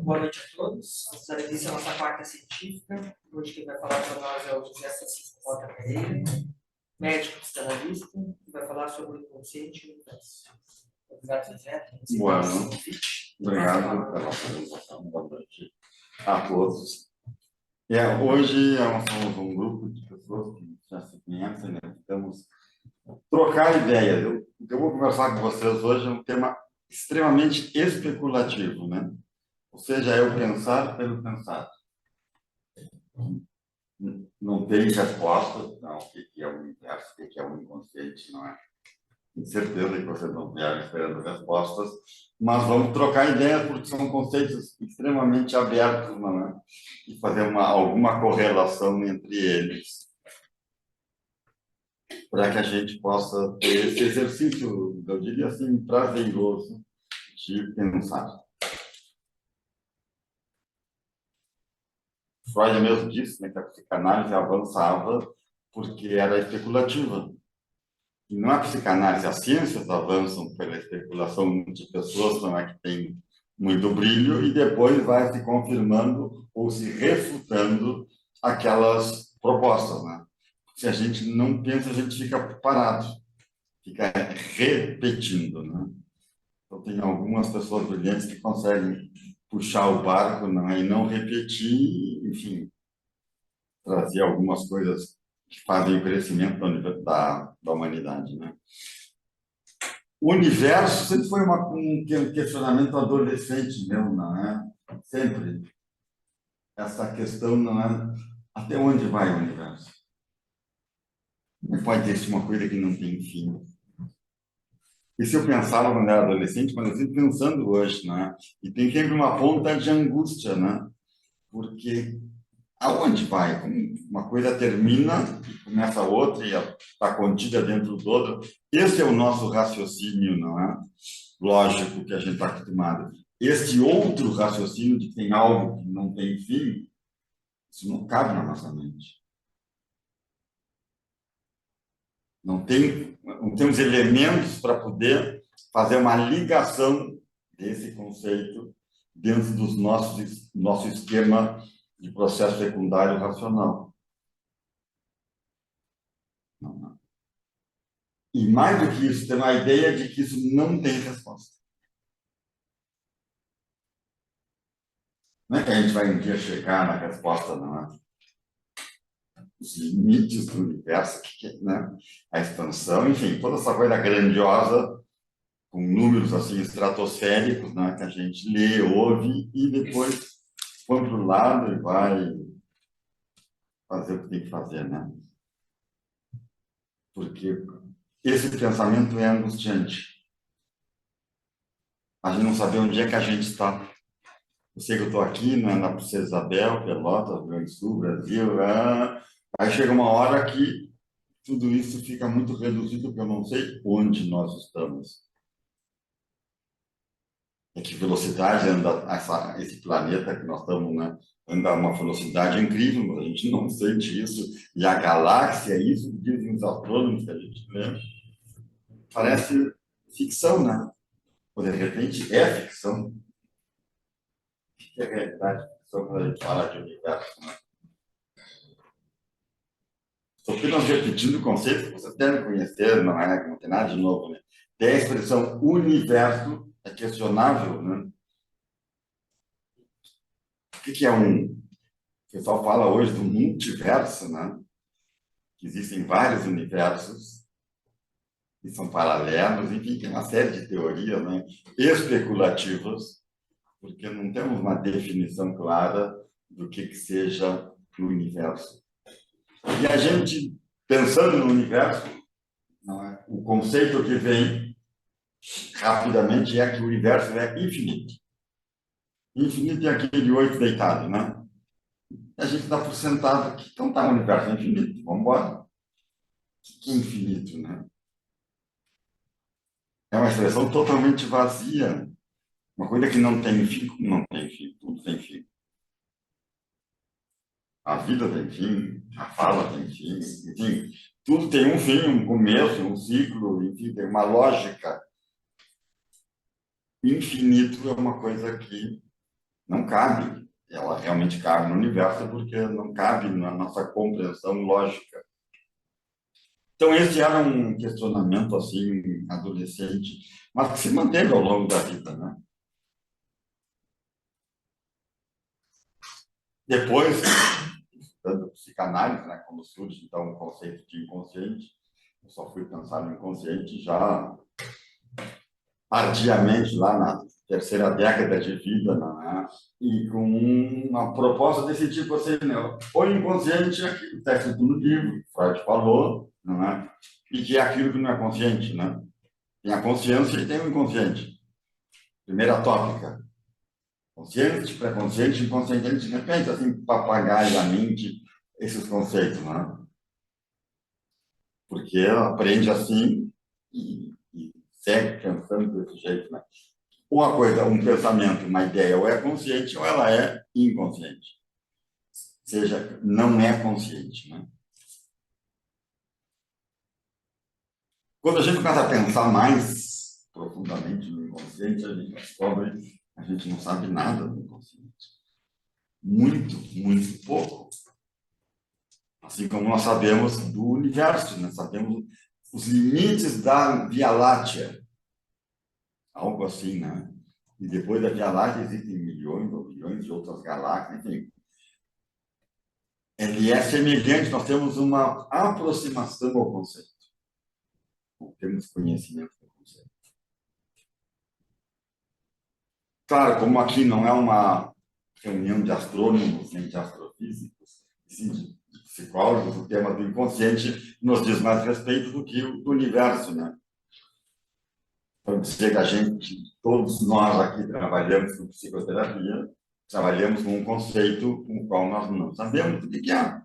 Boa noite a todos. Vamos dar início à nossa quarta científica. Hoje quem vai falar para nós é o José Francisco Mota Pereira, médico psicanalista, que vai falar sobre o inconsciente e o universo. Obrigado, José. Bueno, obrigado pela apresentação. Boa noite a todos. Hoje somos um grupo de pessoas que já se conhecem, né? Tentamos trocar ideias. O que eu vou conversar com vocês hoje é um tema extremamente especulativo, né? Ou seja, é o pensar pelo pensar. Não tem resposta, não, o que é o universo, o que é o inconsciente, não é? Tenho certeza que vocês não vieram esperando respostas, mas vamos trocar ideias porque são conceitos extremamente abertos, não é? E fazer alguma correlação entre eles, para que a gente possa ter esse exercício, eu diria assim, prazeroso de pensar. Freud mesmo disse, né, que a psicanálise avançava porque era especulativa. E não é a psicanálise, as ciências avançam pela especulação de pessoas não é, que têm muito brilho e depois vai se confirmando ou se refutando aquelas propostas, né? Se a gente não pensa, a gente fica parado, fica repetindo, né? Então, tem algumas pessoas brilhantes que conseguem puxar o barco, não é? E não repetir, enfim, trazer algumas coisas que fazem o crescimento da humanidade, né? O universo sempre foi um questionamento adolescente meu, não é? Sempre. Essa questão não é até onde vai o universo. Não pode ter uma coisa que não tem fim. E se eu pensava quando era adolescente, quando eu estou pensando hoje, né? E tem sempre uma ponta de angústia, né? Porque aonde vai? Uma coisa termina e começa outra e está contida dentro do outro. Esse é o nosso raciocínio, não é? Lógico que a gente está acostumado. Este outro raciocínio de que tem algo que não tem fim, isso não cabe na nossa mente. Não temos elementos para poder fazer uma ligação desse conceito dentro do nosso esquema de processo secundário racional. Não. E mais do que isso, tem uma ideia de que isso não tem resposta. Não é que a gente vai um dia chegar na resposta, não é? Os limites do universo, né? A expansão, enfim, toda essa coisa grandiosa, com números assim estratosféricos, né? Que a gente lê, ouve e depois põe para o lado e vai fazer o que tem que fazer, né? Porque esse pensamento é angustiante. A gente não sabe onde é que a gente está. Eu sei que eu estou aqui, né, na Princesa Isabel, Pelotas, Rio Grande do Sul, Brasil. Aí chega uma hora que tudo isso fica muito reduzido, porque eu não sei onde nós estamos. É que velocidade anda esse planeta que nós estamos, né, anda a uma velocidade incrível, mas a gente não sente isso. E a galáxia, isso dizem os astrônomos que a gente lê, parece ficção, né? Ou de repente é ficção. O que é realidade? Ficção quando a gente fala de universo, né? Estou apenas repetindo o conceito que vocês devem conhecer, não tem nada de novo, né? Tem a expressão universo, é questionável, né? O que é um? O pessoal fala hoje do multiverso, né? Que existem vários universos que são paralelos, enfim, tem uma série de teorias, né? Especulativas, porque não temos uma definição clara do que seja o universo. E a gente, pensando no universo, não é? O conceito que vem rapidamente é que o universo é infinito. Infinito é aquele 8 deitado, né? A gente dá por sentado que então tá, o universo é infinito, vamos embora. O que é infinito, né? É uma expressão totalmente vazia. Uma coisa que não tem fim, não tem fim, tudo tem fim. A vida tem fim, a fala tem fim, enfim, tudo tem um fim, um começo, um ciclo, enfim, tem uma lógica. Infinito é uma coisa que Não cabe. Ela realmente cabe no universo porque não cabe na nossa compreensão lógica. Então, esse era um questionamento, assim, adolescente, mas que se manteve ao longo da vida, né? Depois, estudando psicanálise, né, quando surge, então, o conceito de inconsciente, eu só fui pensar no inconsciente já ardiamente, lá na terceira década de vida, né? E com uma proposta desse tipo, assim, né? O inconsciente é aquilo que está escrito no livro, Freud falou, não é? E que é aquilo que não é consciente, né? Tem a consciência e tem o inconsciente. Primeira tópica. Consciente, pré-consciente, inconsciente. A gente de repente, assim, papagaiamente, esses conceitos, né? Porque aprende assim e segue pensando desse jeito, né? Uma coisa, um pensamento, uma ideia, ou é consciente ou ela é inconsciente. Ou seja, não é consciente, né? Quando a gente começa a pensar mais profundamente no inconsciente, a gente descobre que a gente não sabe nada do inconsciente. Muito, muito pouco. Assim como nós sabemos do universo, nós sabemos os limites da Via Láctea. Algo assim, né? E depois da Via Láctea existem milhões ou bilhões de outras galáxias, enfim. Ele é semelhante, nós temos uma aproximação ao conceito. Temos conhecimento do conceito. Claro, como aqui não é uma reunião de astrônomos nem de astrofísicos, sim de psicólogos, o tema do inconsciente nos diz mais respeito do que o do universo, né? Para dizer que a gente, todos nós aqui trabalhamos com psicoterapia, trabalhamos com um conceito com o qual nós não sabemos o que é.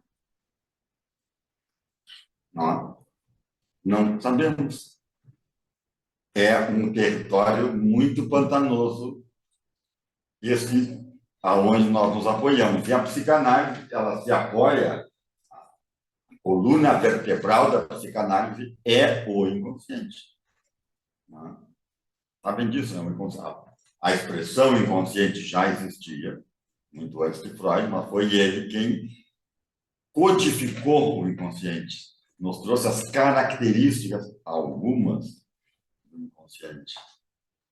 Não sabemos. É um território muito pantanoso, esse aonde nós nos apoiamos. E a psicanálise, ela se apoia, a coluna vertebral da psicanálise é o inconsciente. Né? Sabem disso, né? A expressão inconsciente já existia, muito antes de Freud, mas foi ele quem codificou o inconsciente, nos trouxe as características, algumas, do inconsciente.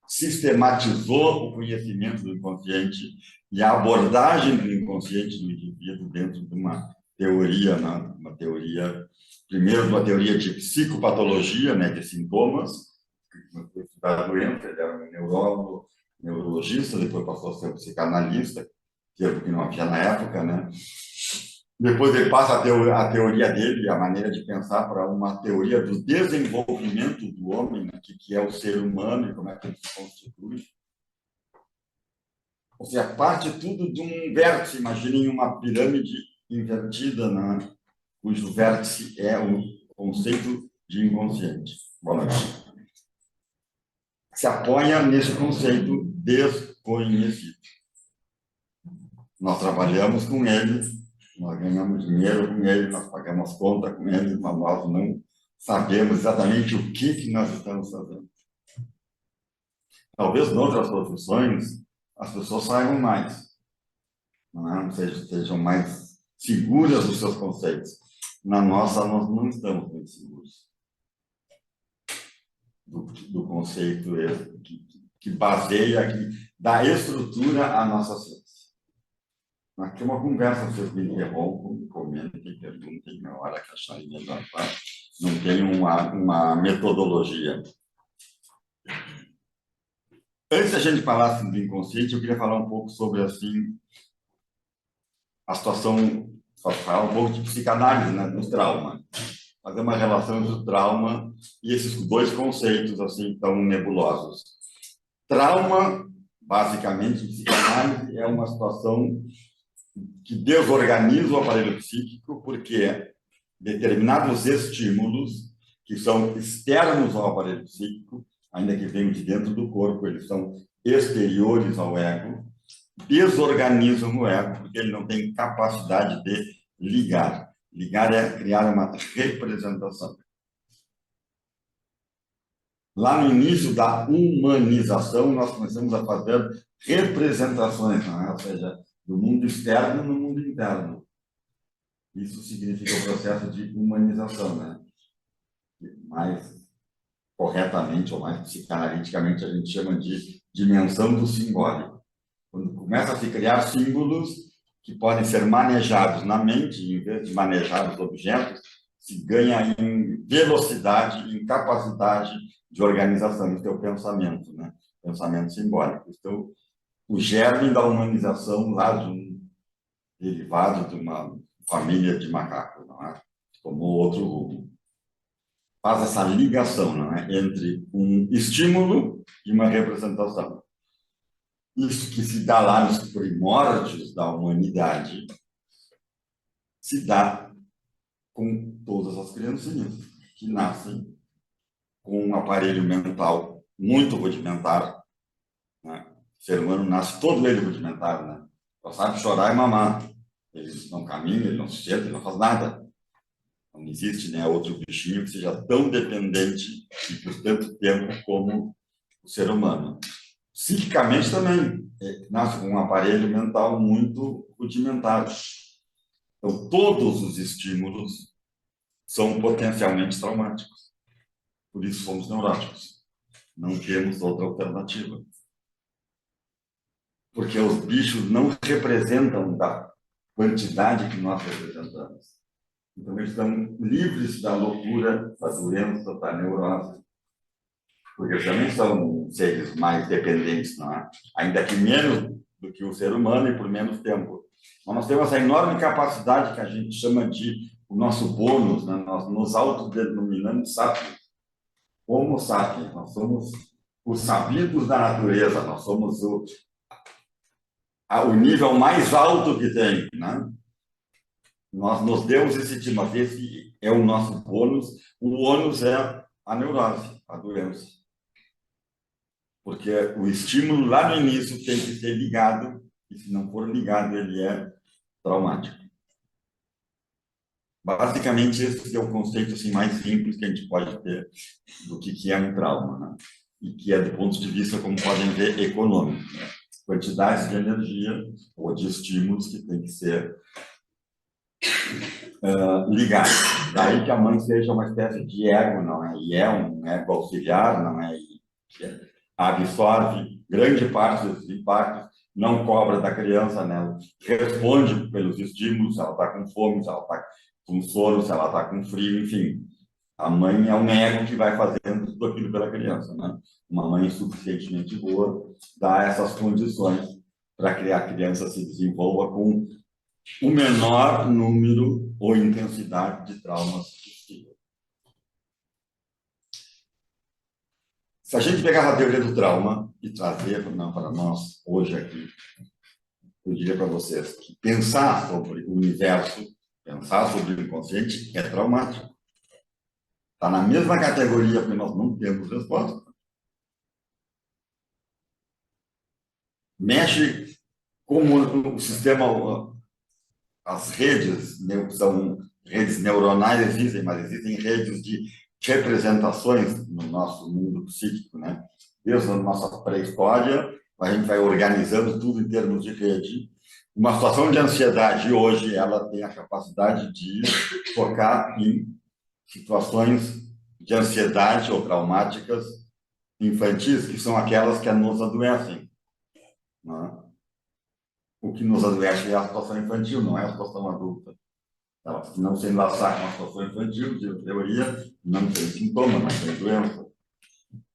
Sistematizou o conhecimento do inconsciente e a abordagem do inconsciente do indivíduo dentro de uma teoria, né? Uma teoria, primeiro uma teoria de psicopatologia, né? De sintomas, foi estudar a doença, ele era um neurólogo, neurologista, depois passou a ser um psicanalista, que é o que não havia na época, né? Depois ele passa a teoria dele, a maneira de pensar, para uma teoria do desenvolvimento do homem, né? que é o ser humano e como é que ele se constitui. Ou seja, parte tudo de um vértice. Imaginem uma pirâmide invertida, né? Cujo vértice é o conceito de inconsciente. Boa noite. Se apoia nesse conceito desconhecido. Nós trabalhamos com ele, nós ganhamos dinheiro com ele, nós pagamos conta com ele, mas nós não sabemos exatamente o que nós estamos fazendo. Talvez em outras profissões as pessoas saibam mais, não é? Sejam mais seguras dos seus conceitos. Na nossa, nós não estamos muito seguros do conceito que baseia, que dá estrutura à nossa ciência. Aqui é uma conversa, vocês me interrompam, comentem, perguntem na hora que acharem melhor, tá? Não tem uma metodologia. Antes da gente falar assim, do inconsciente, eu queria falar um pouco sobre assim, a situação, falar um pouco de psicanálise, né, do trauma. Fazer uma relação entre o trauma e esses dois conceitos assim tão nebulosos. Trauma, basicamente, em psicanálise, é uma situação que desorganiza o aparelho psíquico, porque determinados estímulos que são externos ao aparelho psíquico, ainda que venham de dentro do corpo, eles são exteriores ao ego, desorganizam o ego, porque ele não tem capacidade de ligar. Ligar é criar uma representação. Lá no início da humanização, nós começamos a fazer representações, não é? Ou seja, do mundo externo no mundo interno. Isso significa o processo de humanização, né? Mais corretamente ou mais psicanaliticamente a gente chama de dimensão do simbólico. Quando começa a se criar símbolos que podem ser manejados na mente, em vez de manejar os objetos, se ganha em velocidade, em capacidade de organização. Isso é o pensamento, né? Pensamento simbólico. Então, o germe da humanização lá de um derivado de uma família de macacos, não é? Tomou outro rumo. Faz essa ligação, não é? Entre um estímulo e uma representação. Isso que se dá lá nos primórdios da humanidade se dá com todas as criancinhas que nascem com um aparelho mental muito rudimentar, né? O ser humano nasce todo ele rudimentar, né? Só sabe chorar e mamar. Ele não caminha, ele não se senta, ele não faz nada. Não existe, né, outro bichinho que seja tão dependente e por tanto tempo como o ser humano. Psicicamente também, nasce com um aparelho mental muito rudimentar. Então, todos os estímulos são potencialmente traumáticos. Por isso somos neuróticos. Não temos outra alternativa. Porque os bichos não representam da quantidade que nós representamos. Então, eles estão livres da loucura, da doença, da neurose. Porque eles também são seres mais dependentes, não é? Ainda que menos do que o ser humano e por menos tempo. Mas nós temos essa enorme capacidade que a gente chama de o nosso bônus, né? Nós nos autodenominamos sapiens. Homo sapiens, nós somos os sabidos da natureza, nós somos o nível mais alto que tem, né? Nós nos demos esse tipo, mas esse é o nosso bônus. O ônus é a neurose, a doença. Porque o estímulo lá no início tem que ser ligado, e se não for ligado, ele é traumático. Basicamente, esse é o conceito assim, mais simples que a gente pode ter do que é um trauma, né? E que é, do ponto de vista, como podem ver, econômico. Né? Quantidades de energia ou de estímulos que tem que ser ligados. Daí que a mãe seja uma espécie de ego, não é? E é um ego auxiliar, não é? E absorve grande parte dos impactos, não cobra da criança, né? Responde pelos estímulos, se ela está com fome, se ela está com sono, se ela está com frio, enfim. A mãe é um ego que vai fazendo tudo aquilo pela criança, né? Uma mãe suficientemente boa dá essas condições para que a criança se desenvolva com o menor número ou intensidade de traumas possível. Se a gente pegar a teoria do trauma e trazer para nós hoje aqui, eu diria para vocês que pensar sobre o universo, pensar sobre o inconsciente é traumático. Está na mesma categoria porque nós não temos resposta. Mexe como o sistema, as redes, são redes neuronais existem, mas existem redes de representações no nosso mundo psíquico, né? Desde a nossa pré-história, a gente vai organizando tudo em termos de rede. Uma situação de ansiedade hoje, ela tem a capacidade de focar em situações de ansiedade ou traumáticas infantis, que são aquelas que nos adoecem. Né? O que nos adoece é a situação infantil, não é a situação adulta. Ela, se não se enlaçar com a situação infantil, de teoria, não tem sintoma, não tem doença.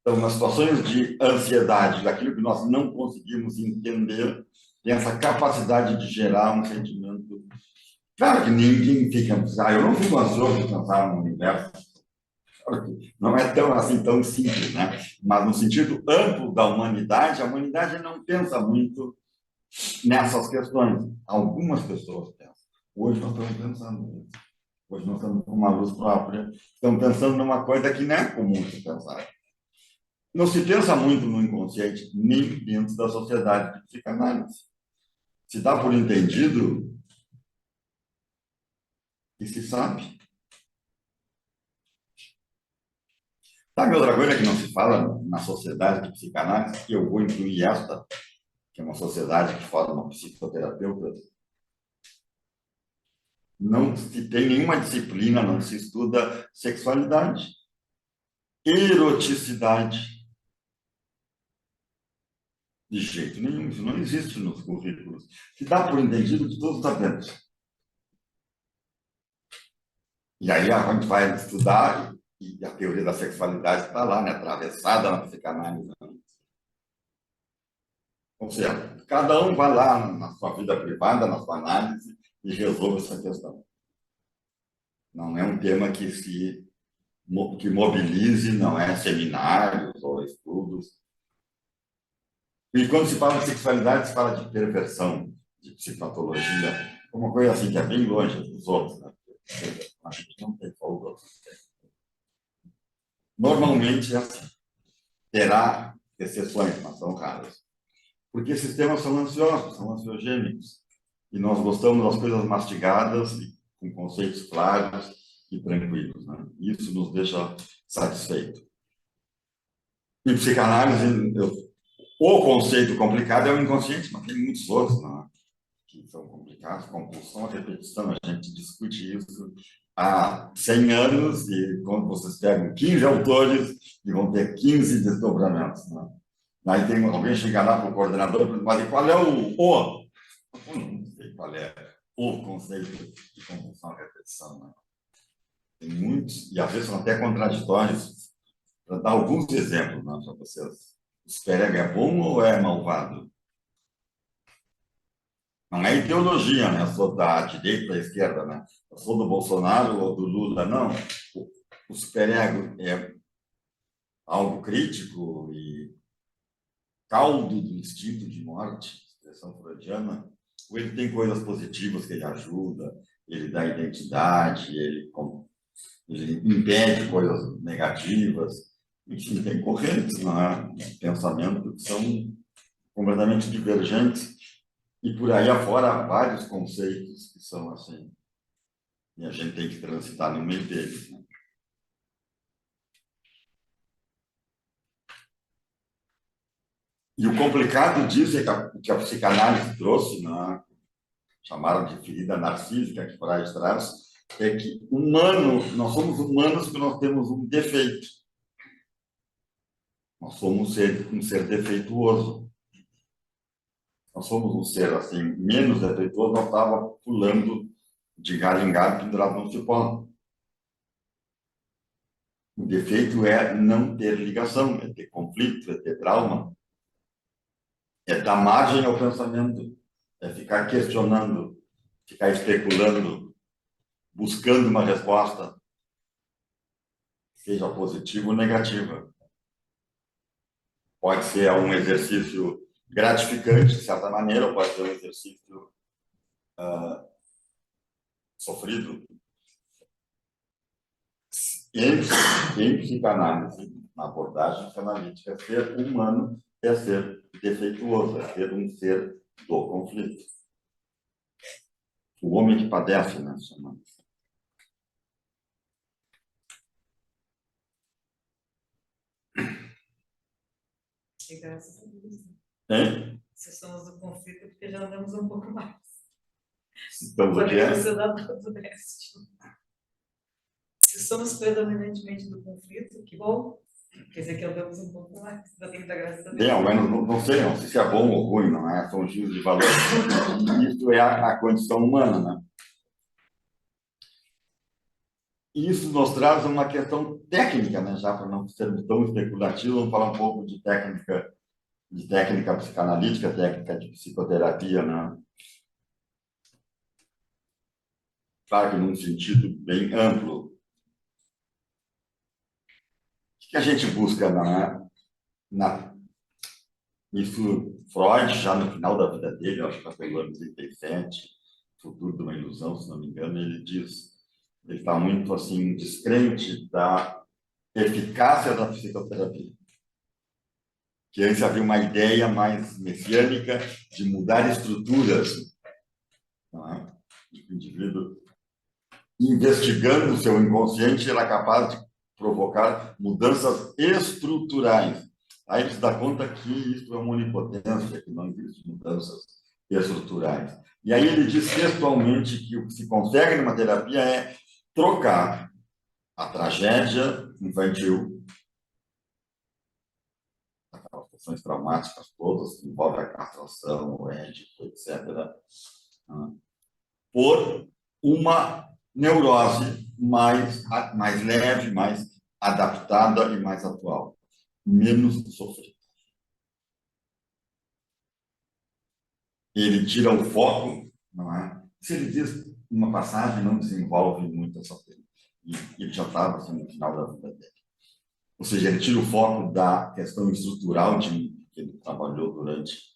Então, nas situações de ansiedade, daquilo que nós não conseguimos entender, tem essa capacidade de gerar um sentimento. Claro que ninguém fica, eu não fico ansioso de pensar no universo. Não é tão assim, tão simples, né? Mas no sentido amplo da humanidade, a humanidade não pensa muito nessas questões. Algumas pessoas pensam. Hoje nós estamos pensando nisso. Hoje nós estamos com uma luz própria. Estamos pensando numa coisa que não é comum se pensar. Não se pensa muito no inconsciente, nem dentro da sociedade de psicanálise. Se dá por entendido e se sabe. Sabe outra coisa que não se fala na sociedade de psicanálise, que eu vou incluir esta? que é uma sociedade que forma psicoterapeutas, não se tem nenhuma disciplina, não se estuda sexualidade, eroticidade. De jeito nenhum, isso não existe nos currículos. Que dá por entendido que todos sabemos. E aí a gente vai estudar e a teoria da sexualidade está lá, né, atravessada na psicanálise. Ou seja, cada um vai lá na sua vida privada, na sua análise, e resolve essa questão. Não é um tema que mobilize, não é seminários ou estudos. E quando se fala de sexualidade, se fala de perversão, de psicopatologia, uma coisa assim que é bem longe dos outros. Né? A gente não tem folga. Normalmente é assim. Terá exceções, mas são raras. Porque esses temas são ansiosos, são ansiogênicos. E nós gostamos das coisas mastigadas, e com conceitos claros e tranquilos. Né? Isso nos deixa satisfeitos. Em psicanálise, o conceito complicado é o inconsciente, mas tem muitos outros, não é? Que são complicados, compulsão, repetição. A gente discute isso há 100 anos e quando vocês pegam 15 autores e vão ter 15 desdobramentos. Né? Aí tem alguém chegar lá para o coordenador e perguntar qual é o? Eu não sei qual é o conceito de compulsão, repetição. Né? Tem muitos, e às vezes são até contraditórios. Para dar alguns exemplos, né, para vocês. O Superego é bom ou é malvado? Não é ideologia, né? Eu sou da direita, da esquerda, né? Eu sou do Bolsonaro ou do Lula, não. O superego é algo crítico e caldo do instinto de morte, expressão freudiana, ou ele tem coisas positivas que ele ajuda, ele dá identidade, ele impede coisas negativas. Enfim, tem correntes, não é? De pensamento que são completamente divergentes. E por aí afora há vários conceitos que são assim. E a gente tem que transitar no meio deles. Né? E o complicado disso é que a psicanálise trouxe, né? Chamaram de ferida narcísica, que Freud traz, é que nós somos humanos porque nós temos um defeito. Nós somos um ser defeituoso. Nós somos um ser assim, menos defeituoso, nós estávamos pulando de galho em galho, pendurado no cipó. O defeito é não ter ligação, é ter conflito, é ter trauma, é dar margem ao pensamento, é ficar questionando, ficar especulando, buscando uma resposta, seja positiva ou negativa. Pode ser um exercício gratificante, de certa maneira, ou pode ser um exercício sofrido. Em psicanálise, na abordagem psicanalítica, ser humano é ser defeituoso, é ser um ser do conflito. O homem que padece, né, chamamos. E graças a Deus. Hein? Se somos do conflito, porque já andamos um pouco mais. Estamos aqui, é? Você dá do resto. Se somos predominantemente do conflito, que bom. Quer dizer que andamos um pouco mais. Ainda tem que dar graças a Deus. Bem, ao menos não sei se é bom ou ruim, não é? São juízos de valor. Isso é a condição humana, né? E isso nos traz uma questão técnica, né? Já para não sermos tão especulativos, vamos falar um pouco de técnica psicanalítica, técnica de psicoterapia, né? Claro que num sentido bem amplo. O que a gente busca isso, Freud, já no final da vida dele, acho que foi no ano 37, Futuro de uma Ilusão, se não me engano, ele diz, ele está muito assim, descrente da eficácia da psicoterapia. Que antes havia uma ideia mais messiânica de mudar estruturas, não é? O indivíduo, investigando o seu inconsciente, era capaz de provocar mudanças estruturais. aí ele se dá conta que isso é uma onipotência, que não existe mudanças estruturais. E aí ele diz textualmente que o que se consegue numa terapia é trocar a tragédia infantil, aquelas questões traumáticas todas, que envolvem a castração, o édipo, etc., por uma neurose mais leve, mais adaptada e mais atual, menos sofrida. Ele tira o foco, não é? Se ele diz uma passagem, não desenvolve muito essa coisa. E ele já estava assim, no final da vida dele. Ou seja, ele tira o foco da questão estrutural que ele trabalhou durante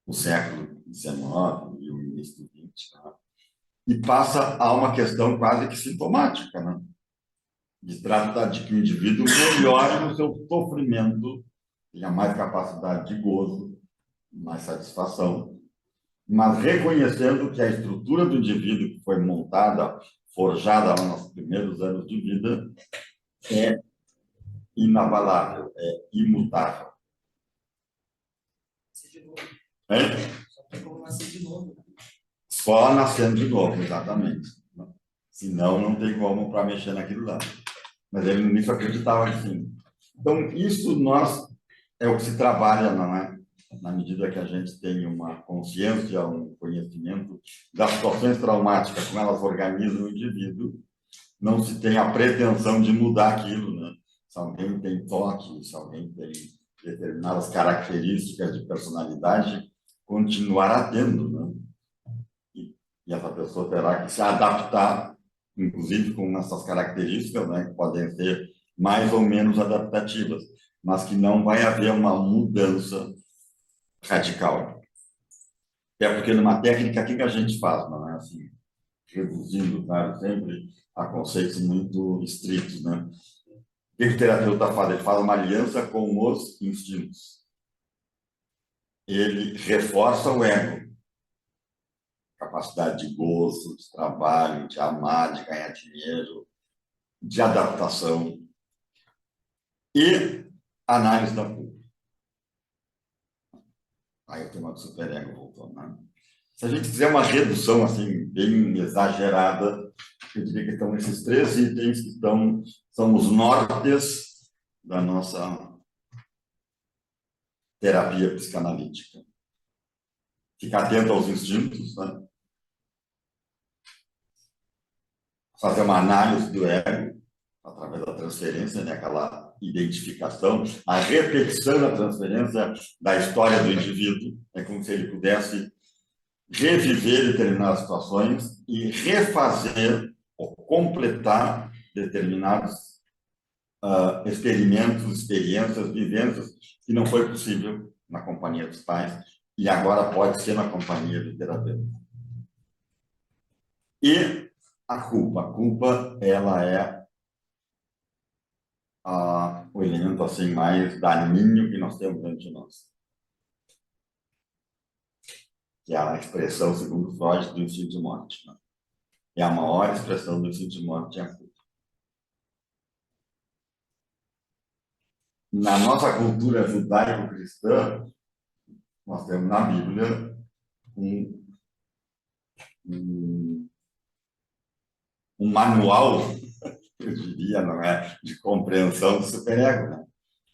o século XIX e o início do XX, né? E passa a uma questão quase que sintomática, né? De tratar de que o indivíduo melhore no seu sofrimento, tenha mais capacidade de gozo, mais satisfação, mas reconhecendo que a estrutura do indivíduo que foi montada, forjada nos primeiros anos de vida, é inabalável, é imutável. É? Só tem como nascer de novo. Só nascendo de novo, exatamente. Senão, não tem como para mexer naquilo lá. Mas ele nisso acreditava que sim. Então, isso é o que se trabalha, não é? Na medida que a gente tem uma consciência, um conhecimento das situações traumáticas, como elas organizam o indivíduo, não se tem a pretensão de mudar aquilo, né? Se alguém tem toque, se alguém tem determinadas características de personalidade, continuará tendo, né? E essa pessoa terá que se adaptar, inclusive com essas características, né, que podem ser mais ou menos adaptativas, mas que não vai haver uma mudança radical. É porque numa técnica, o que a gente faz? Não é assim, reduzindo, claro, sempre a conceitos muito estritos, né? O que o terapeuta faz? Ele faz uma aliança com os instintos. Ele reforça o ego, capacidade de gozo, de trabalho, de amar, de ganhar dinheiro, de adaptação e análise da culpa. Aí o tema do superego voltou, né? Se a gente fizer uma redução assim bem exagerada, eu diria que estão esses três itens que são os nortes da nossa terapia psicanalítica. Ficar atento aos instintos, né? Fazer uma análise do ego através da transferência, né? Aquela identificação, a repetição da transferência da história do indivíduo, é como se ele pudesse reviver determinadas situações e refazer ou completar determinados experimentos, experiências, vivências que não foi possível na companhia dos pais e agora pode ser na companhia do terapeuta. E a culpa ela é o elemento assim mais daninho que nós temos dentro de nós, que é a expressão, segundo Freud, do instinto de morte, né? É a maior expressão do instinto de morte, é a culpa. Na nossa cultura judaico-cristã, nós temos na Bíblia um, um manual, eu diria, não é, de compreensão do superego, né?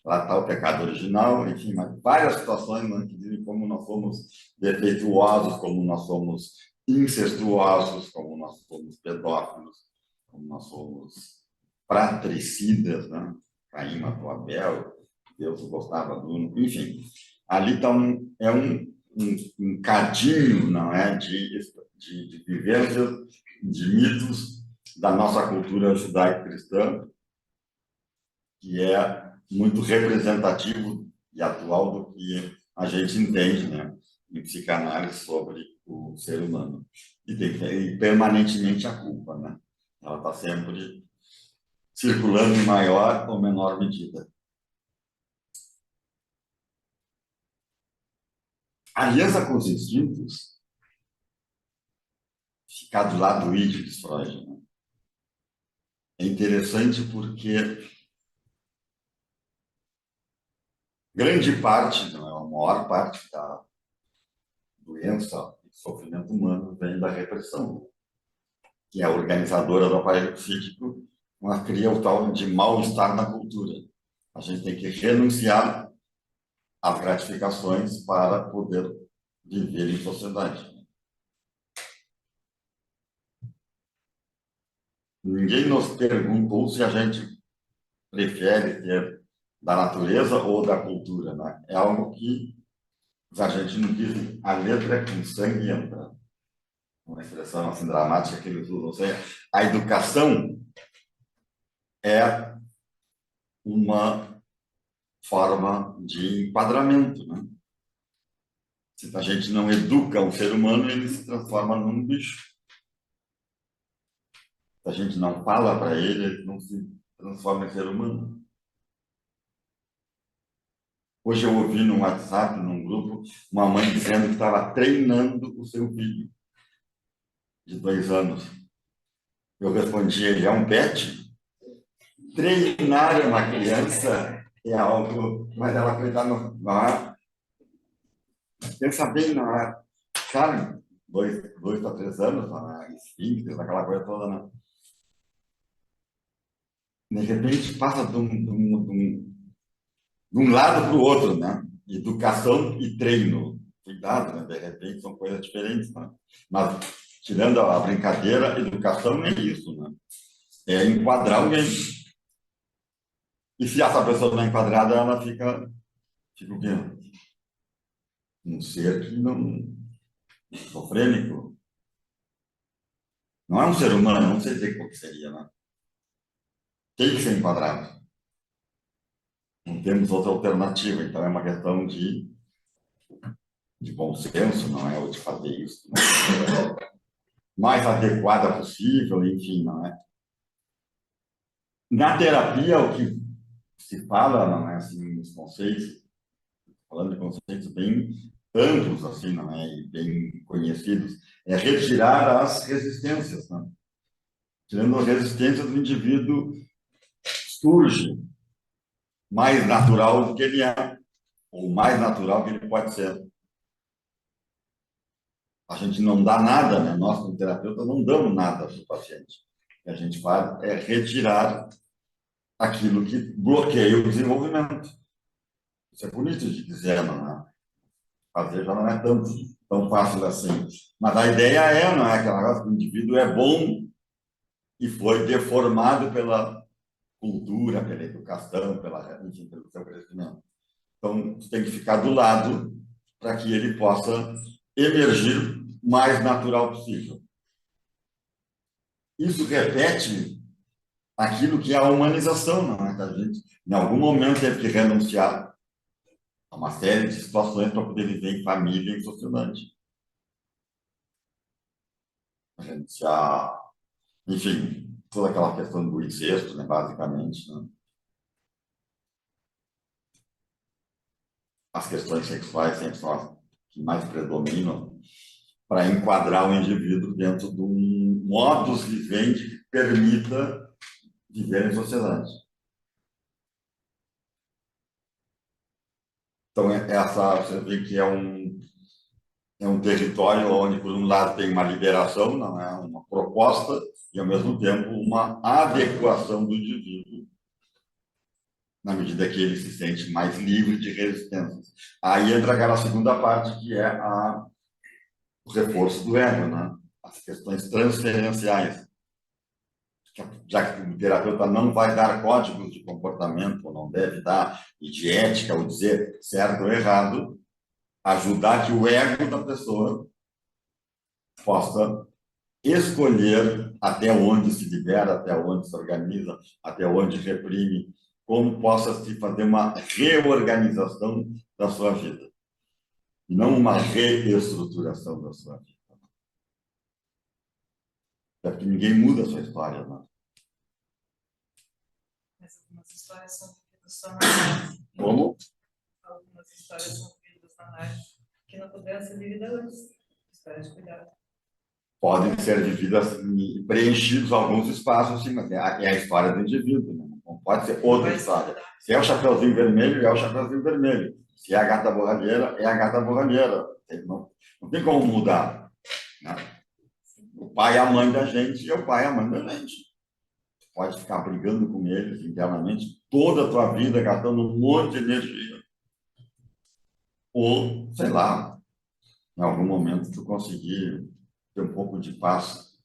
Lá está o pecado original, enfim, mas várias situações, né, que dizem como nós somos defeituosos, como nós somos incestuosos, como nós somos pedófilos, como nós somos fratricidas, né? Caim matou Abel, Deus gostava do... Enfim, ali tá um cadinho, não é, de vivências, de mitos da nossa cultura judaico-cristã, que é muito representativo e atual do que a gente entende, né, em psicanálise sobre o ser humano. E tem permanentemente a culpa, né? Ela está sempre circulando em maior ou menor medida. A aliança com os instintos, ficar do lado do id, diz Freud, né? É interessante porque grande parte, não é a maior parte da doença e sofrimento humano vem da repressão, que é a organizadora do aparelho psíquico, mas cria o tal de mal-estar na cultura. A gente tem que renunciar às gratificações para poder viver em sociedade. Ninguém nos perguntou se a gente prefere ter da natureza ou da cultura, né? É algo que a gente não diz, a letra é com sangue entra. Uma expressão assim dramática que eles usam. Ou seja, a educação é uma forma de enquadramento, né? Se a gente não educa um ser humano, ele se transforma num bicho. Se a gente não fala para ele, ele não se transforma em ser humano. Hoje eu ouvi no WhatsApp, num grupo, uma mãe dizendo que estava treinando o seu filho de 2 anos. Eu respondi, ele é um pet? Treinar uma criança é algo, mas ela cuidar não é. Pensa bem, não é? Cara, 2 a 3 anos, não é? Esfíncter, aquela coisa toda, né? De repente passa de um lado para o outro, né? Educação e treino. Cuidado, né? De repente são coisas diferentes, né? Mas, tirando a brincadeira, educação é isso, né? É enquadrar alguém. E se essa pessoa não é enquadrada, ela fica o quê? Um ser que não... esquizofrênico. Não é um ser humano, não sei dizer o que seria, né? Tem que ser enquadrado. Não temos outra alternativa, então é uma questão de bom senso, não é? Ou de fazer isso, né? Mais adequada possível, enfim, não é? Na terapia, o que se fala, não é assim, os conceitos, falando de conceitos bem amplos, assim, não é? E bem conhecidos, é retirar as resistências, né? Tirando a resistência do indivíduo, surge mais natural do que ele é, ou mais natural que ele pode ser. A gente não dá nada, né? Nós, como terapeuta, não damos nada para o paciente. O que a gente faz é retirar aquilo que bloqueia o desenvolvimento. Isso é bonito de dizer, não é? Fazer já não é tão fácil assim. Mas a ideia é, não é aquela coisa que o indivíduo é bom e foi deformado pela cultura, pela educação, enfim, pelo seu crescimento. Então, você tem que ficar do lado para que ele possa emergir o mais natural possível. Isso repete aquilo que é a humanização, não é? Que a gente, em algum momento, teve que renunciar a uma série de situações para poder viver em família e em sociedade. Renunciar, enfim, toda aquela questão do incesto, né, basicamente, né? As questões sexuais sempre são as que mais predominam para enquadrar o indivíduo dentro de um modus vivendi que permita viver em sociedade. Então, você vê que é um território onde, por um lado, tem uma liberação, não é uma proposta, e, ao mesmo tempo, uma adequação do indivíduo, na medida que ele se sente mais livre de resistências. Aí entra aquela segunda parte, que é o reforço do ego, né? As questões transferenciais. Já que o terapeuta não vai dar códigos de comportamento, ou não deve dar, e de ética, ou dizer certo ou errado, ajudar que o ego da pessoa possa escolher até onde se libera, até onde se organiza, até onde reprime, como possa se fazer uma reorganização da sua vida, e não uma reestruturação da sua vida. É porque ninguém muda a sua história, não. Mas algumas histórias são vividas só na arte. Como? Algumas histórias são vividas na arte que não puderam ser vividas antes. Histórias de cuidado. Podem ser vividas, preenchidos alguns espaços, sim, mas é a história do indivíduo, né? não pode ser outra história. Se é o Chapeuzinho Vermelho, é o Chapeuzinho Vermelho. Se é a Gata Borralheira, é a Gata Borralheira. Não tem como mudar, né? O pai é a mãe da gente e o pai é a mãe da gente. Pode ficar brigando com eles internamente toda a tua vida, gastando um monte de energia. Ou, sei lá, em algum momento tu conseguir ter um pouco de paz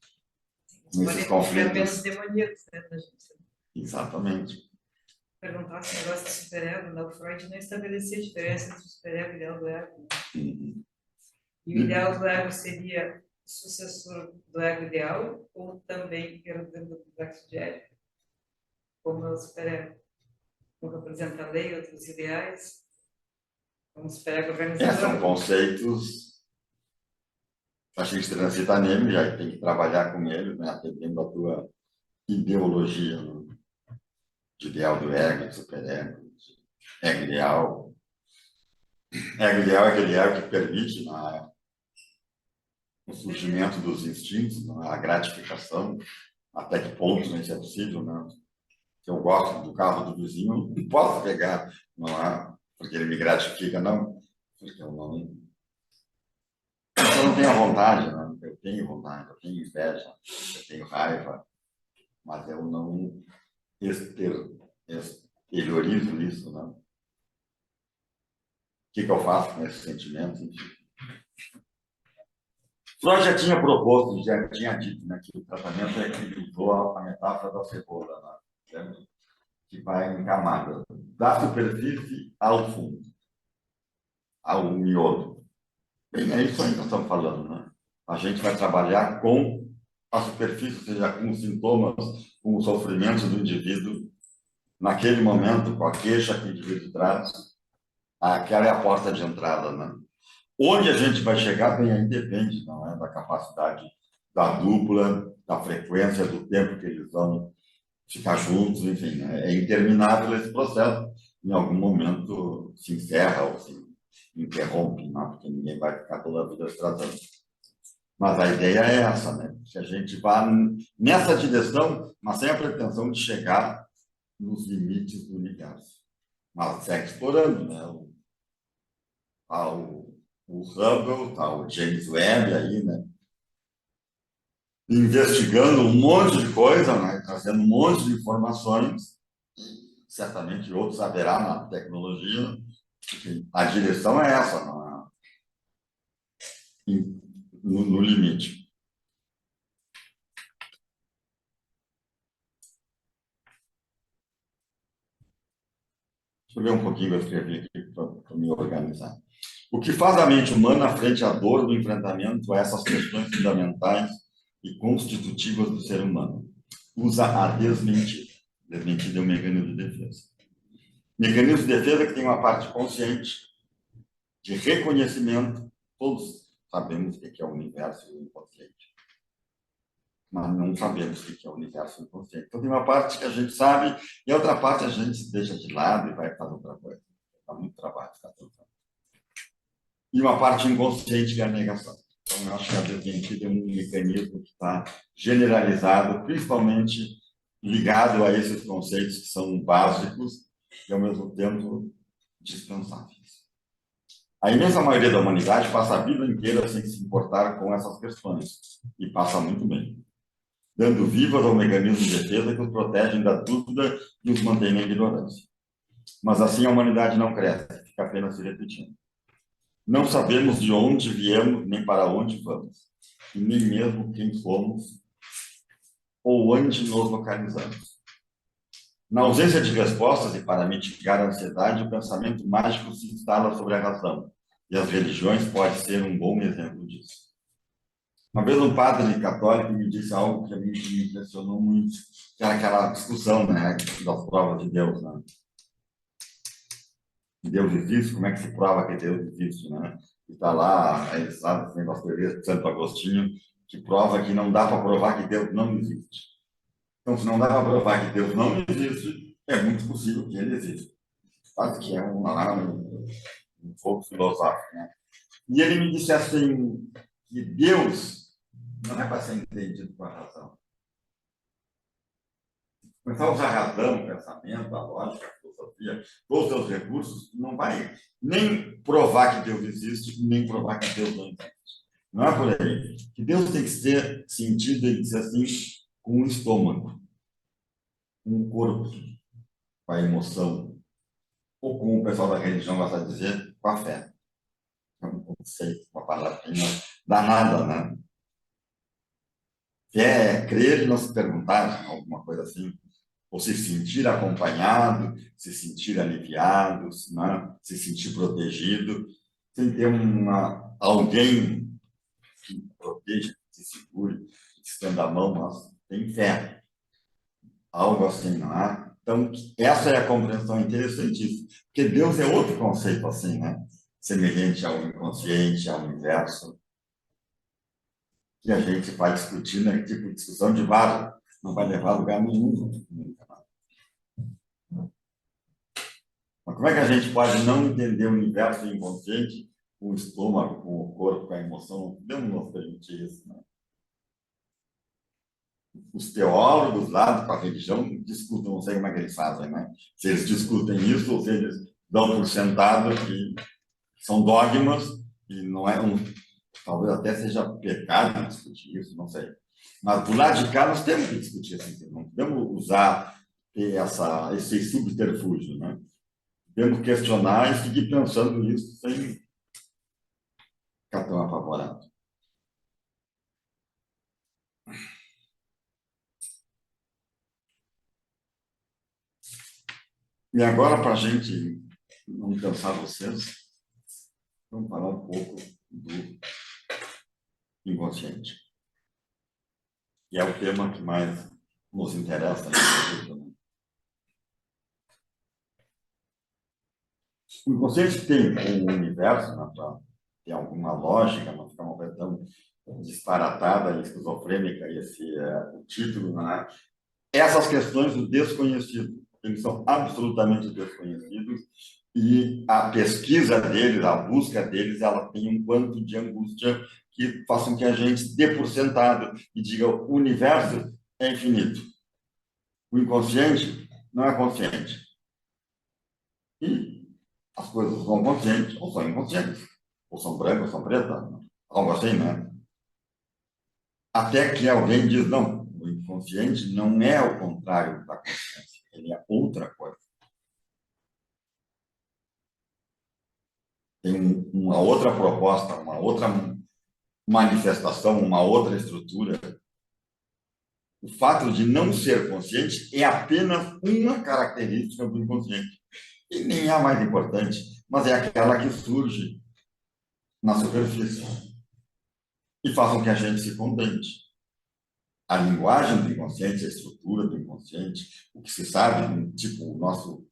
nesses conflitos. Menos demoníacos, né, da gente. Exatamente. Perguntar se o negócio do superego, né? O Freud não estabelecia a diferença entre o superego e o ideal do ego. Uhum. E o ideal do ego seria sucessor do ego ideal ou também herdeiro do complexo de Édipo, como é o superego? Como representa a lei, outros ideais, como o superego organizador. São conceitos, acho que a gente transita nele, já tem que trabalhar com ele, né, atendendo a tua ideologia, né, de ideal do ego, de superego, de ego ideal. Ego ideal é aquele ego que permite, né, o surgimento dos instintos, né, a gratificação, até que ponto isso é possível, né? Se eu gosto do carro do vizinho, não posso pegar, não é porque ele me gratifica, não, porque eu não tenho vontade, né? Eu tenho vontade, eu tenho inveja, eu tenho raiva, mas eu não exteriorizo isso, né? O que eu faço com esses sentimentos? Enfim. Freud já tinha proposto, já tinha dito, né, que o tratamento é que usou a metáfora da cebola, né, que vai em camadas, da superfície ao fundo, ao miolo. Bem, é isso aí que nós estamos falando, né? A gente vai trabalhar com a superfície, ou seja, com os sintomas, com os sofrimentos do indivíduo, naquele momento, com a queixa que o indivíduo traz, aquela é a porta de entrada, né? Onde a gente vai chegar, bem, aí depende, não é? Da capacidade da dupla, da frequência, do tempo que eles vão ficar juntos, enfim, né? É interminável esse processo. Em algum momento se encerra ou se interrompe, não? Porque ninguém vai ficar toda a vida se tratando. Mas a ideia é essa, né? Que a gente vá nessa direção, mas sem a pretensão de chegar nos limites do universo. Mas segue explorando, né? O Hubble, tá o James Webb aí, né? Investigando um monte de coisa, né? Trazendo um monte de informações. Certamente outros haverá na tecnologia. A direção é essa, não é? No limite. Deixa eu ver um pouquinho, eu escrevi aqui para me organizar. O que faz a mente humana frente à dor do enfrentamento a essas questões fundamentais e constitutivas do ser humano? Usa a desmentida. Desmentida é um mecanismo de defesa. Mecanismo de defesa que tem uma parte consciente, de reconhecimento. Todos sabemos o que é o universo e o inconsciente, mas não sabemos o que é o universo e o inconsciente. Então, tem uma parte que a gente sabe e a outra parte a gente deixa de lado e vai fazer outra coisa. Dá muito trabalho ficar tentando. E uma parte inconsciente que é a negação. Então, eu acho que a desmentida é um mecanismo que está generalizado, principalmente ligado a esses conceitos que são básicos e, ao mesmo tempo, dispensáveis. A imensa maioria da humanidade passa a vida inteira sem se importar com essas questões, e passa muito bem, dando vivas ao mecanismo de defesa que os protegem da dúvida e os mantém na ignorância. Mas assim a humanidade não cresce, fica apenas se repetindo. Não sabemos de onde viemos, nem para onde vamos, e nem mesmo quem somos ou onde nos localizamos. Na ausência de respostas e para mitigar a ansiedade, o pensamento mágico se instala sobre a razão, e as religiões podem ser um bom exemplo disso. Uma vez um padre católico me disse algo que a mim me impressionou muito, que era aquela discussão, né, das provas de Deus, né? Deus existe, como é que se prova que Deus existe, né? E está lá, aí sabe, tem as teorias de Santo Agostinho, que prova que não dá para provar que Deus não existe. Então, se não dá para provar que Deus não existe, é muito possível que ele exista. Quase que é um pouco filosófico, né? E ele me disse assim, que Deus não é para ser entendido com a razão. começar a usar a razão, o pensamento, a lógica, a filosofia, todos os seus recursos, não vai nem provar que Deus existe, nem provar que Deus não existe. Não é por aí. Que Deus tem que ser sentido, ele diz assim, com o estômago, com o corpo, com a emoção, ou como o pessoal da religião gosta de dizer, com a fé. É um conceito, uma palavrinha danada, né? Que é crer e não se perguntar, alguma coisa assim. Ou se sentir acompanhado, se sentir aliviado, né? Se sentir protegido, sem ter alguém que proteja, que segure, que estenda a mão, mas tem fé. Algo assim, não é? Então, essa é a compreensão interessantíssima. Porque Deus é outro conceito assim, né? Semelhante ao inconsciente, ao universo, que a gente vai discutir, né? Tipo discussão de bar, não vai levar a lugar nenhum. Mas como é que a gente pode não entender o universo inconsciente com o estômago, com o corpo, com a emoção? Não podemos nos permitir isso, né? Os teólogos lá com a religião discutem, não sei como é que eles fazem, né? Se eles discutem isso ou se eles dão por sentado que são dogmas e não é talvez até seja pecado discutir isso, não sei. Mas do lado de cá nós temos que discutir isso, não podemos usar esse subterfúgio, né? Temos que questionar e seguir pensando nisso sem ficar tão apavorado. E agora, para a gente não cansar vocês, vamos falar um pouco do inconsciente, que é o tema que mais nos interessa. O inconsciente tem um universo, né, tem alguma lógica, não ficar uma coisa tão disparatada e esquizofrênica, esse é o título, né? Essas questões do desconhecido, eles são absolutamente desconhecidos e a pesquisa deles, a busca deles, ela tem um quanto de angústia que faça com que a gente dê por sentado e diga o universo é infinito. O inconsciente não é consciente. E as coisas são conscientes ou são inconscientes. Ou são brancas ou são pretas. Algo assim, né? Até que alguém diz, não, o inconsciente não é o contrário da consciência. Ele é outra coisa. Tem uma outra proposta, uma outra manifestação, uma outra estrutura. O fato de não ser consciente é apenas uma característica do inconsciente. E nem é a mais importante, mas é aquela que surge na superfície e faz com que a gente se contente. A linguagem do inconsciente, a estrutura do inconsciente, o que se sabe, tipo o nosso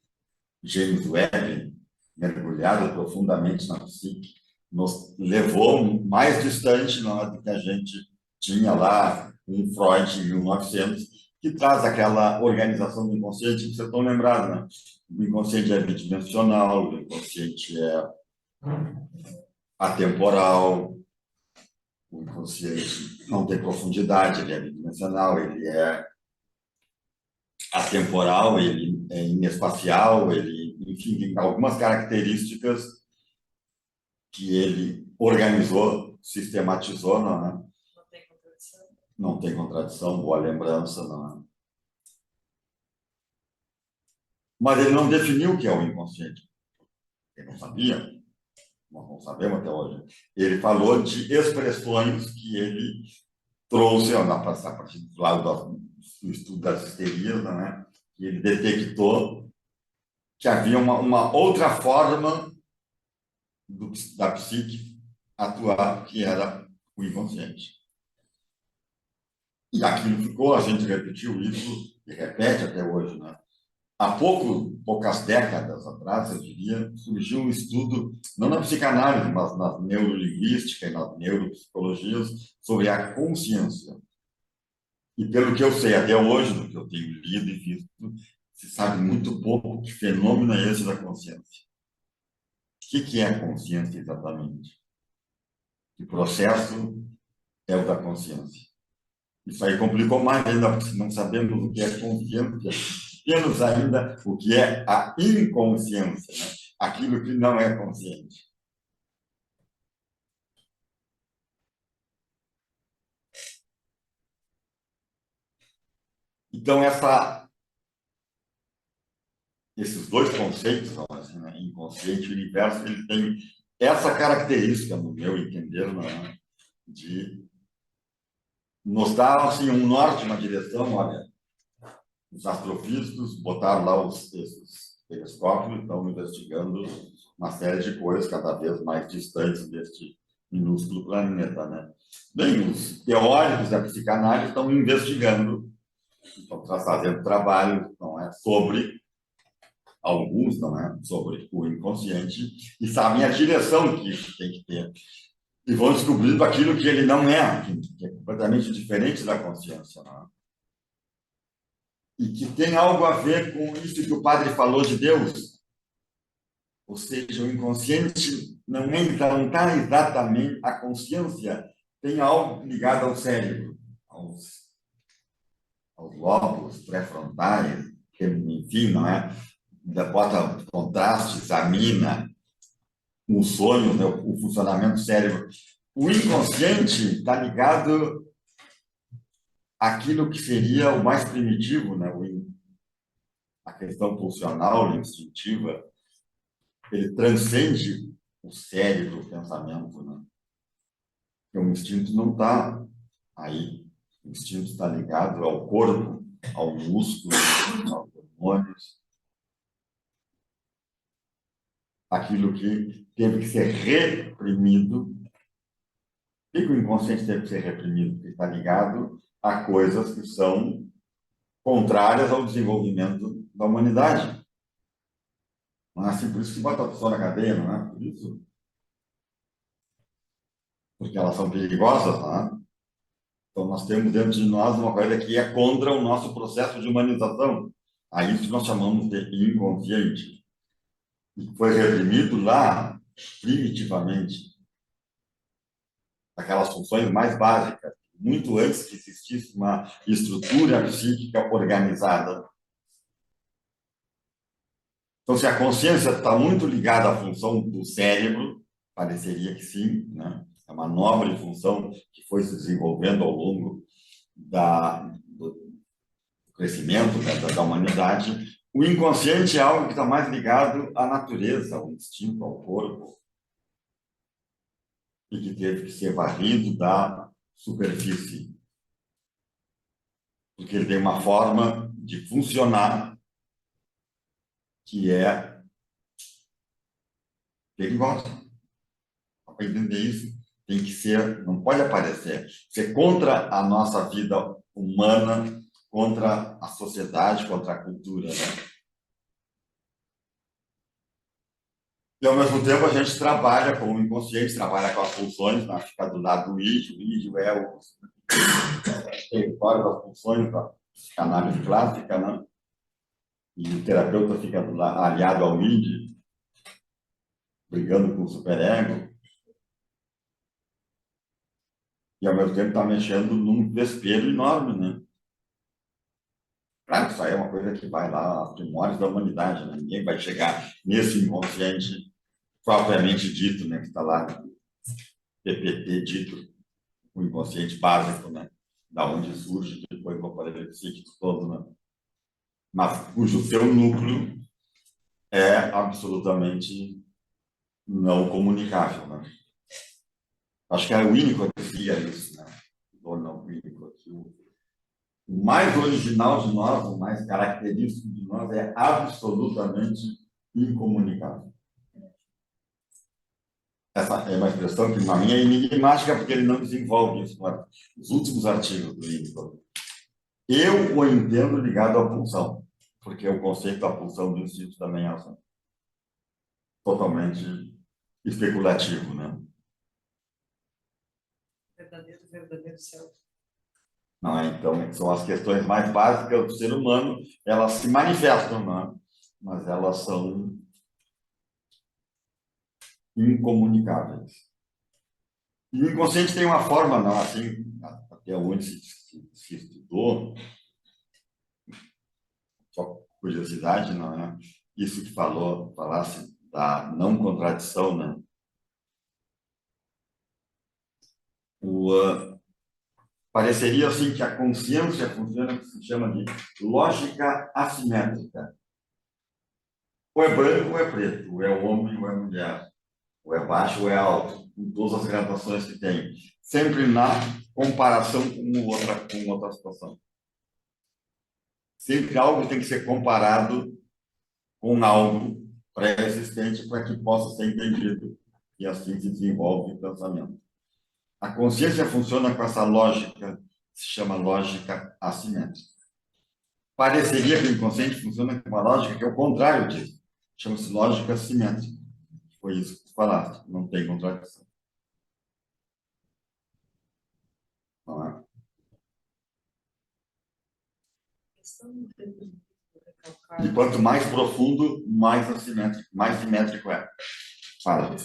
James Webb, mergulhado profundamente na psique, nos levou mais distante do que a gente tinha lá com Freud em 1900, que traz aquela organização do inconsciente que vocês estão lembrados, né? O inconsciente é bidimensional, o inconsciente é atemporal, o inconsciente não tem profundidade, ele é bidimensional, ele é atemporal, ele é inespacial, ele, enfim, tem algumas características que ele organizou, sistematizou, não, né? Não tem contradição. Não tem contradição, boa lembrança, não é? Mas ele não definiu o que é o inconsciente. Ele não sabia, nós não sabemos até hoje. Ele falou de expressões que ele trouxe, a partir do lado do estudo das histerias, né? Que ele detectou que havia uma outra forma da psique atuar, que era o inconsciente. E aquilo ficou, a gente repetiu isso e repete até hoje, né? Há poucas décadas atrás, eu diria, surgiu um estudo, não na psicanálise, mas na neurolinguística e nas neuropsicologias, sobre a consciência. E pelo que eu sei até hoje, do que eu tenho lido e visto, se sabe muito pouco que fenômeno é esse da consciência. O que é a consciência exatamente? Que processo é o da consciência? Isso aí complicou mais ainda, porque se não sabemos o que é consciência, menos ainda o que é a inconsciência, né? Aquilo que não é consciente. Então, esses dois conceitos, assim, né? Inconsciente e universo, ele tem essa característica, no meu entender, né? De nos dar assim, um norte, uma direção. Olha, os astrofísicos botaram lá esses telescópios e estão investigando uma série de coisas cada vez mais distantes deste minúsculo planeta, né? Bem, os teóricos da psicanálise estão investigando, estão fazendo trabalho, não é, sobre alguns, não é, sobre o inconsciente e sabem a direção que isso tem que ter e vão descobrindo aquilo que ele não é, que é completamente diferente da consciência, não é? E que tem algo a ver com isso que o padre falou de Deus. Ou seja, o inconsciente não está exatamente. A consciência tem algo ligado ao cérebro, aos lóbulos pré-frontais, que, enfim, não é? Bota contraste, examina os sonhos, né? O funcionamento do cérebro. O inconsciente está ligado àquilo que seria o mais primitivo, né? A questão pulsional, instintiva. Ele transcende o cérebro, o pensamento, né? Porque o instinto não está aí. O instinto está ligado ao corpo, ao músculo, aos hormônios, aquilo que teve que ser reprimido. Por que o inconsciente teve que ser reprimido? Porque está ligado a coisas que são contrárias ao desenvolvimento da humanidade. Não é assim, por isso que bota a pessoa na cadeia, não é? Por isso. Porque elas são perigosas, não é? Então, nós temos dentro de nós uma coisa que é contra o nosso processo de humanização. A isso que nós chamamos de inconsciente. E foi reprimido lá, primitivamente, aquelas funções mais básicas, muito antes que existisse uma estrutura psíquica organizada. Então, se a consciência está muito ligada à função do cérebro, pareceria que sim, né? É uma nobre função que foi se desenvolvendo ao longo do crescimento, né, da humanidade. O inconsciente é algo que está mais ligado à natureza, ao instinto, ao corpo, e que teve que ser varrido da superfície. Porque ele tem uma forma de funcionar que é perigosa. Para entender isso, tem que ser, não pode aparecer, ser contra a nossa vida humana, contra a sociedade, contra a cultura, né? E, ao mesmo tempo, a gente trabalha com o inconsciente, trabalha com as pulsões, né? Fica do lado do ídio. O ídio é o território das pulsões da psicanálise clássica, né? E o terapeuta fica aliado ao ídio, brigando com o superego, e, ao mesmo tempo, está mexendo num vespeiro enorme, né? Claro que isso aí é uma coisa que vai lá aos primórdios da humanidade, né? Ninguém vai chegar nesse inconsciente propriamente dito, né? Que está lá, PPT dito, o inconsciente básico, né? Da onde surge depois o aparelho psíquico todo, né? Mas cujo seu núcleo é absolutamente não comunicável, né? Acho que é o Winnicott que dizia isso, né? Ou não, Winnicott. O mais original de nós, o mais característico de nós é absolutamente incomunicável. Essa é uma expressão que, para mim, é enigmática, porque ele não desenvolve isso. Os últimos artigos do Winnicott. Eu o entendo ligado à pulsão, porque o conceito da pulsão do instinto também é assim, totalmente especulativo, né? Verdadeiro céu. Não é? Então, são as questões mais básicas do ser humano, elas se manifestam, né? Mas elas são incomunicáveis. E o inconsciente tem uma forma, não, assim, até onde se estudou, só curiosidade, não é? Isso que falasse da não contradição, né? Pareceria assim que a consciência funciona o que se chama de lógica assimétrica. Ou é branco ou é preto, ou é homem ou é mulher, ou é baixo ou é alto, com todas as gradações que tem, sempre na comparação com outra situação. Sempre algo tem que ser comparado com algo pré-existente para que possa ser entendido, e assim se desenvolve o pensamento. A consciência funciona com essa lógica, se chama lógica assimétrica. Pareceria que o inconsciente funciona com uma lógica que é o contrário disso. Chama-se lógica simétrica. Foi isso que tu falaste, não tem contradição. Não é? E quanto mais profundo, mais assimétrico, mais simétrico é. Fala.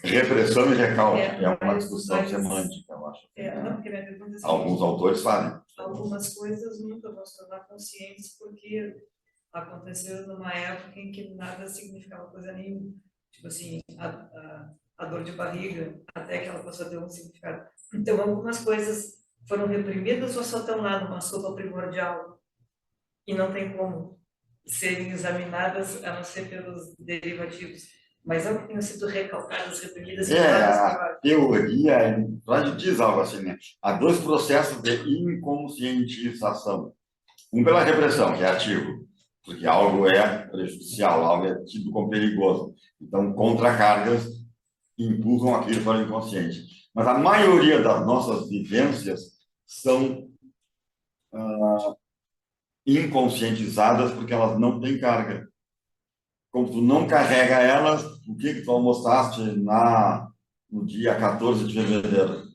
Repressão e recalque é uma discussão semântica, eu acho. Alguns autores falam. Algumas coisas nunca vão se tornar conscientes porque aconteceram numa época em que nada significava coisa nenhuma. Tipo assim, a dor de barriga, até que ela passou a ter um significado. Então, algumas coisas foram reprimidas ou só estão lá numa sopa primordial e não tem como serem examinadas a não ser pelos derivativos. Mas algo que tenham sido recalcadas, reprimidas... A teoria, Freud diz algo assim, né? Há dois processos de inconscientização. Um pela repressão, que é ativo, porque algo é prejudicial, algo é tido como perigoso. Então, contracargas empurram aquilo para o inconsciente. Mas a maioria das nossas vivências são inconscientizadas porque elas não têm carga. Como tu não carrega elas, o que tu almoçaste no dia 14 de fevereiro?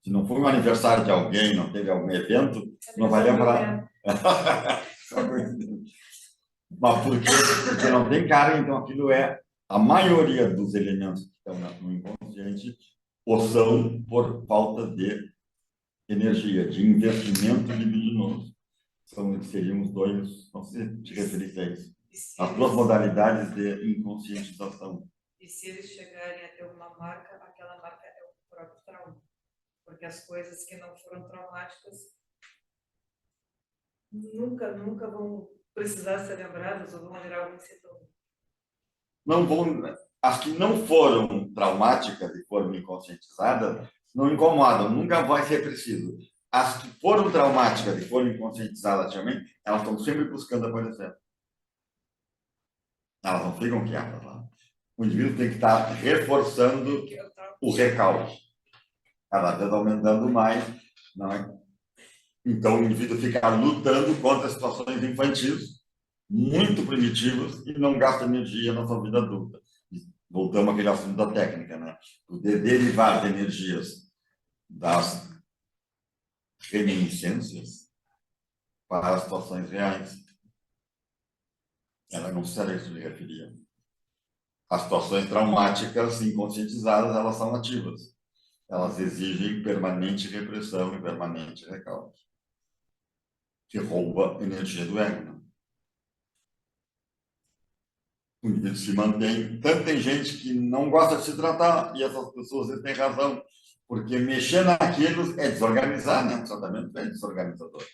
Se não foi um aniversário de alguém, não teve algum evento, não vai lembrar. Mas por quê? Porque não tem carga, então aquilo é a maioria dos elementos que estão no inconsciente ou são por falta de energia, de investimento libidinoso. Seríamos dois, não sei se te referir a isso. As duas modalidades de inconscientização. E se eles chegarem a ter uma marca, aquela marca é o próprio trauma. Porque as coisas que não foram traumáticas nunca vão precisar ser lembradas ou vão virar algum sintoma. Não vão, as que não foram traumáticas e foram inconscientizadas não incomodam, nunca vai ser preciso. As que foram traumáticas e foram inconscientizadas também, elas estão sempre buscando aparecer. Elas não ficam quietas lá. O indivíduo tem que estar reforçando o recalque, cada vez aumentando mais, não é? Então o indivíduo fica lutando contra situações infantis, muito primitivas, e não gasta energia na sua vida adulta. Voltamos àquele assunto da técnica, né? O derivar de energias das reminiscências para as situações reais. Ela não será isso que me referia. As situações traumáticas inconscientizadas, elas são ativas. Elas exigem permanente repressão e permanente recalque, que rouba energia do ego. Né? O indivíduo se mantém. Tanto tem gente que não gosta de se tratar, e essas pessoas têm razão, porque mexer naquilo é desorganizar, né? O tratamento é desorganizador.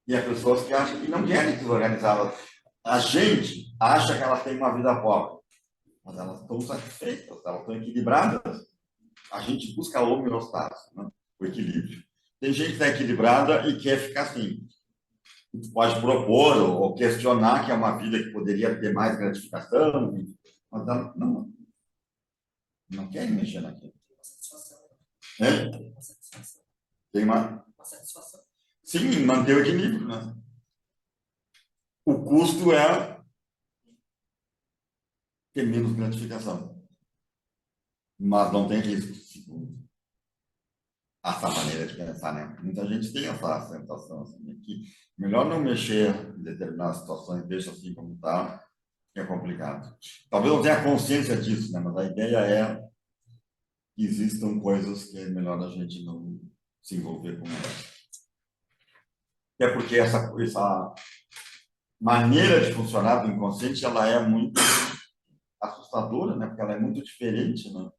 E há pessoas que acham que não querem desorganizá-las. A gente acha que elas têm uma vida pobre, mas elas estão satisfeitas, elas estão equilibradas. A gente busca a homeostase, né? O equilíbrio. Tem gente que está equilibrada e quer ficar assim. Tu pode propor ou questionar que é uma vida que poderia ter mais gratificação, mas ela não quer mexer naquilo. É? Tem uma satisfação. Sim, manter o equilíbrio, né? O custo é ter menos gratificação. Mas não tem risco, segundo essa maneira de pensar, né? Muita gente tem essa sensação, assim, que melhor não mexer em determinadas situações, deixa assim como está, que é complicado. Talvez não tenha consciência disso, né? Mas a ideia é que existam coisas que é melhor a gente não se envolver com elas. É porque essa maneira de funcionar do inconsciente, ela é muito assustadora, né? Porque ela é muito diferente, né?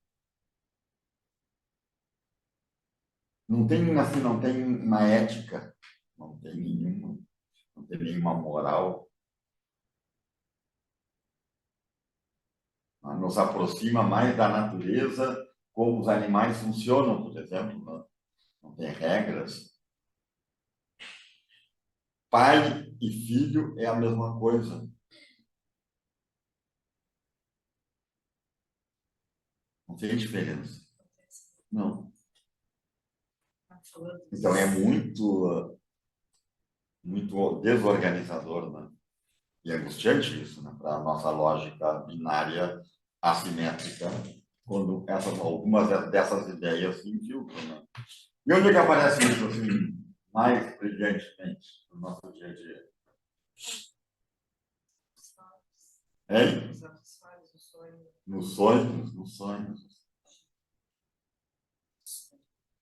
Não tem, assim, não tem uma ética, não tem nenhuma moral. Nos aproxima mais da natureza, como os animais funcionam, por exemplo, né? Não tem regras. Pai e filho é a mesma coisa. Não tem diferença. Não. Então é muito desorganizador, né? E é angustiante isso, né? Para a nossa lógica binária assimétrica, quando algumas dessas ideias se infiltram, né? E onde é que aparece isso assim, mais brilhantemente no nosso dia a dia? Hein? Nos sonhos.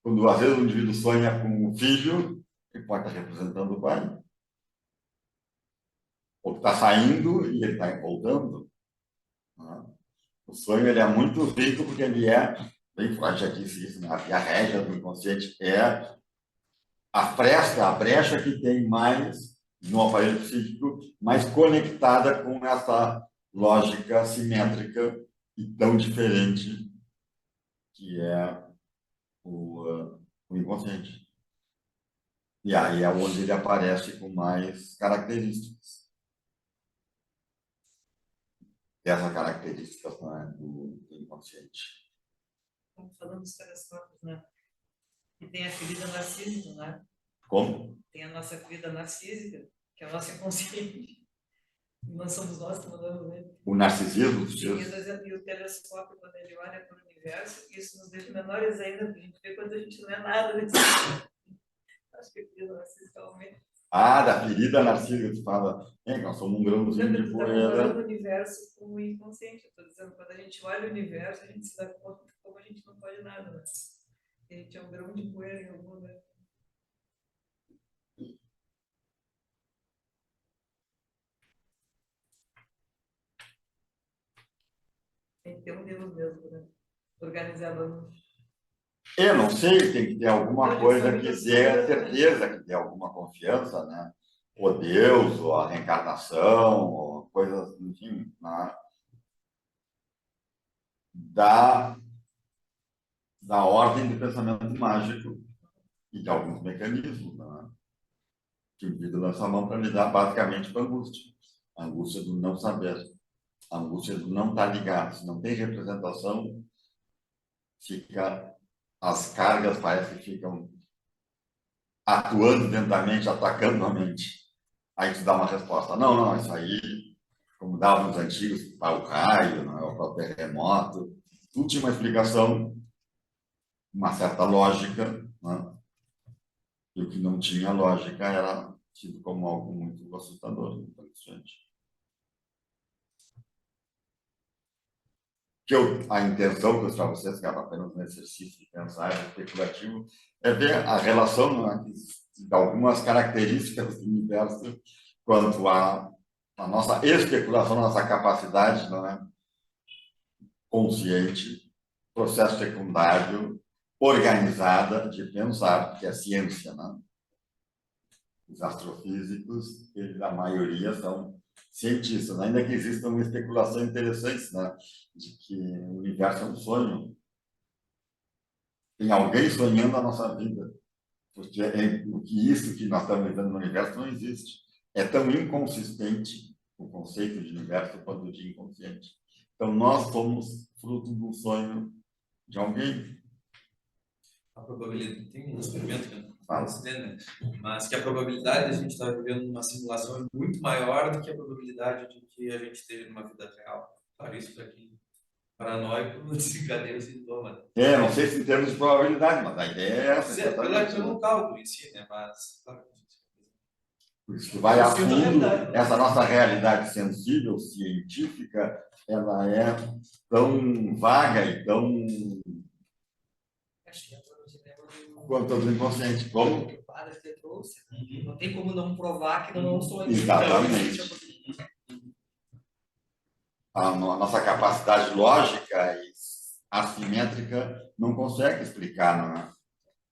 Quando às vezes o indivíduo sonha com o filho, ele pode estar representando o pai. Ou que está saindo e ele está voltando. Né? O sonho ele é muito rico porque ele é, bem Freud já disse isso, né? A régia do inconsciente é a fresta, a brecha que tem mais no aparelho psíquico, mais conectada com essa lógica simétrica e tão diferente que é o inconsciente. E aí é onde ele aparece com mais características. Essas características, né, do inconsciente. Estamos falando dos telescópios, né? E tem a ferida narcísica, né? Como? Tem a nossa ferida narcísica, que é a nossa consciente. Nós somos nós que mandamos ver. O narcisismo? Sim, e o telescópio, quando ele olha para o universo, isso nos deixa menores ainda, porque a gente vê quando a gente não é nada desse. Acho que a ferida narcísica aumenta. Ah, da ferida narcísica, tu fala, nós somos um grãozinho de poeira. O universo como inconsciente. Estou dizendo, quando a gente olha o universo, a gente se dá conta de como a gente não pode nada, né? A gente é um grão de poeira em algum lugar. Tem que ter um Deus mesmo, né? Organizado. Eu não sei, tem que ter alguma coisa que dê a certeza, que dê alguma confiança, né? O Deus, ou a reencarnação, ou coisas, enfim, né? da ordem do pensamento mágico e de alguns mecanismos, né? Que o indivíduo lança a mão para lidar basicamente com a angústia. A angústia do não saber, a angústia do não estar ligado. Se não tem representação, as cargas parecem que ficam atuando dentro da mente, atacando a mente. Aí tu dá uma resposta. Não, isso aí, como davam os antigos, para o raio, né, para o terremoto, tudo tinha uma explicação, uma certa lógica, né? E o que não tinha lógica era tido como algo muito assustador, muito angustiante. A intenção que eu para vocês, que era apenas um exercício de pensar especulativo, é ver a relação, né, de algumas características do universo quanto à nossa especulação, nossa capacidade, né, consciente, processo secundário, organizada de pensar, que é ciência, né? Os astrofísicos, eles, a maioria são cientistas, ainda que exista uma especulação interessante, né, de que o universo é um sonho. Tem alguém sonhando a nossa vida, porque isso que nós estamos vivendo no universo não existe. É tão inconsistente o conceito de universo quanto o de inconsciente. Então, nós somos fruto do sonho de alguém. A probabilidade, tem um experimento que eu não falo assim, né? Mas que a probabilidade de a gente estar vivendo numa simulação é muito maior do que a probabilidade de que a gente esteja numa vida real. Claro, isso para quem paranoico desencadeia o sintoma. Não sei se em termos de probabilidade, mas a ideia é essa. Pelo cálculo em si, né? Mas, claro. Por isso que vai a fundo, essa nossa realidade sensível, científica, ela é tão vaga e tão Acho que entra no dilema do... quanto ao inconsciente. Como? que o padre te trouxe. Não tem como não provar que não sou eu. Exatamente. A nossa capacidade lógica e assimétrica não consegue explicar, não é?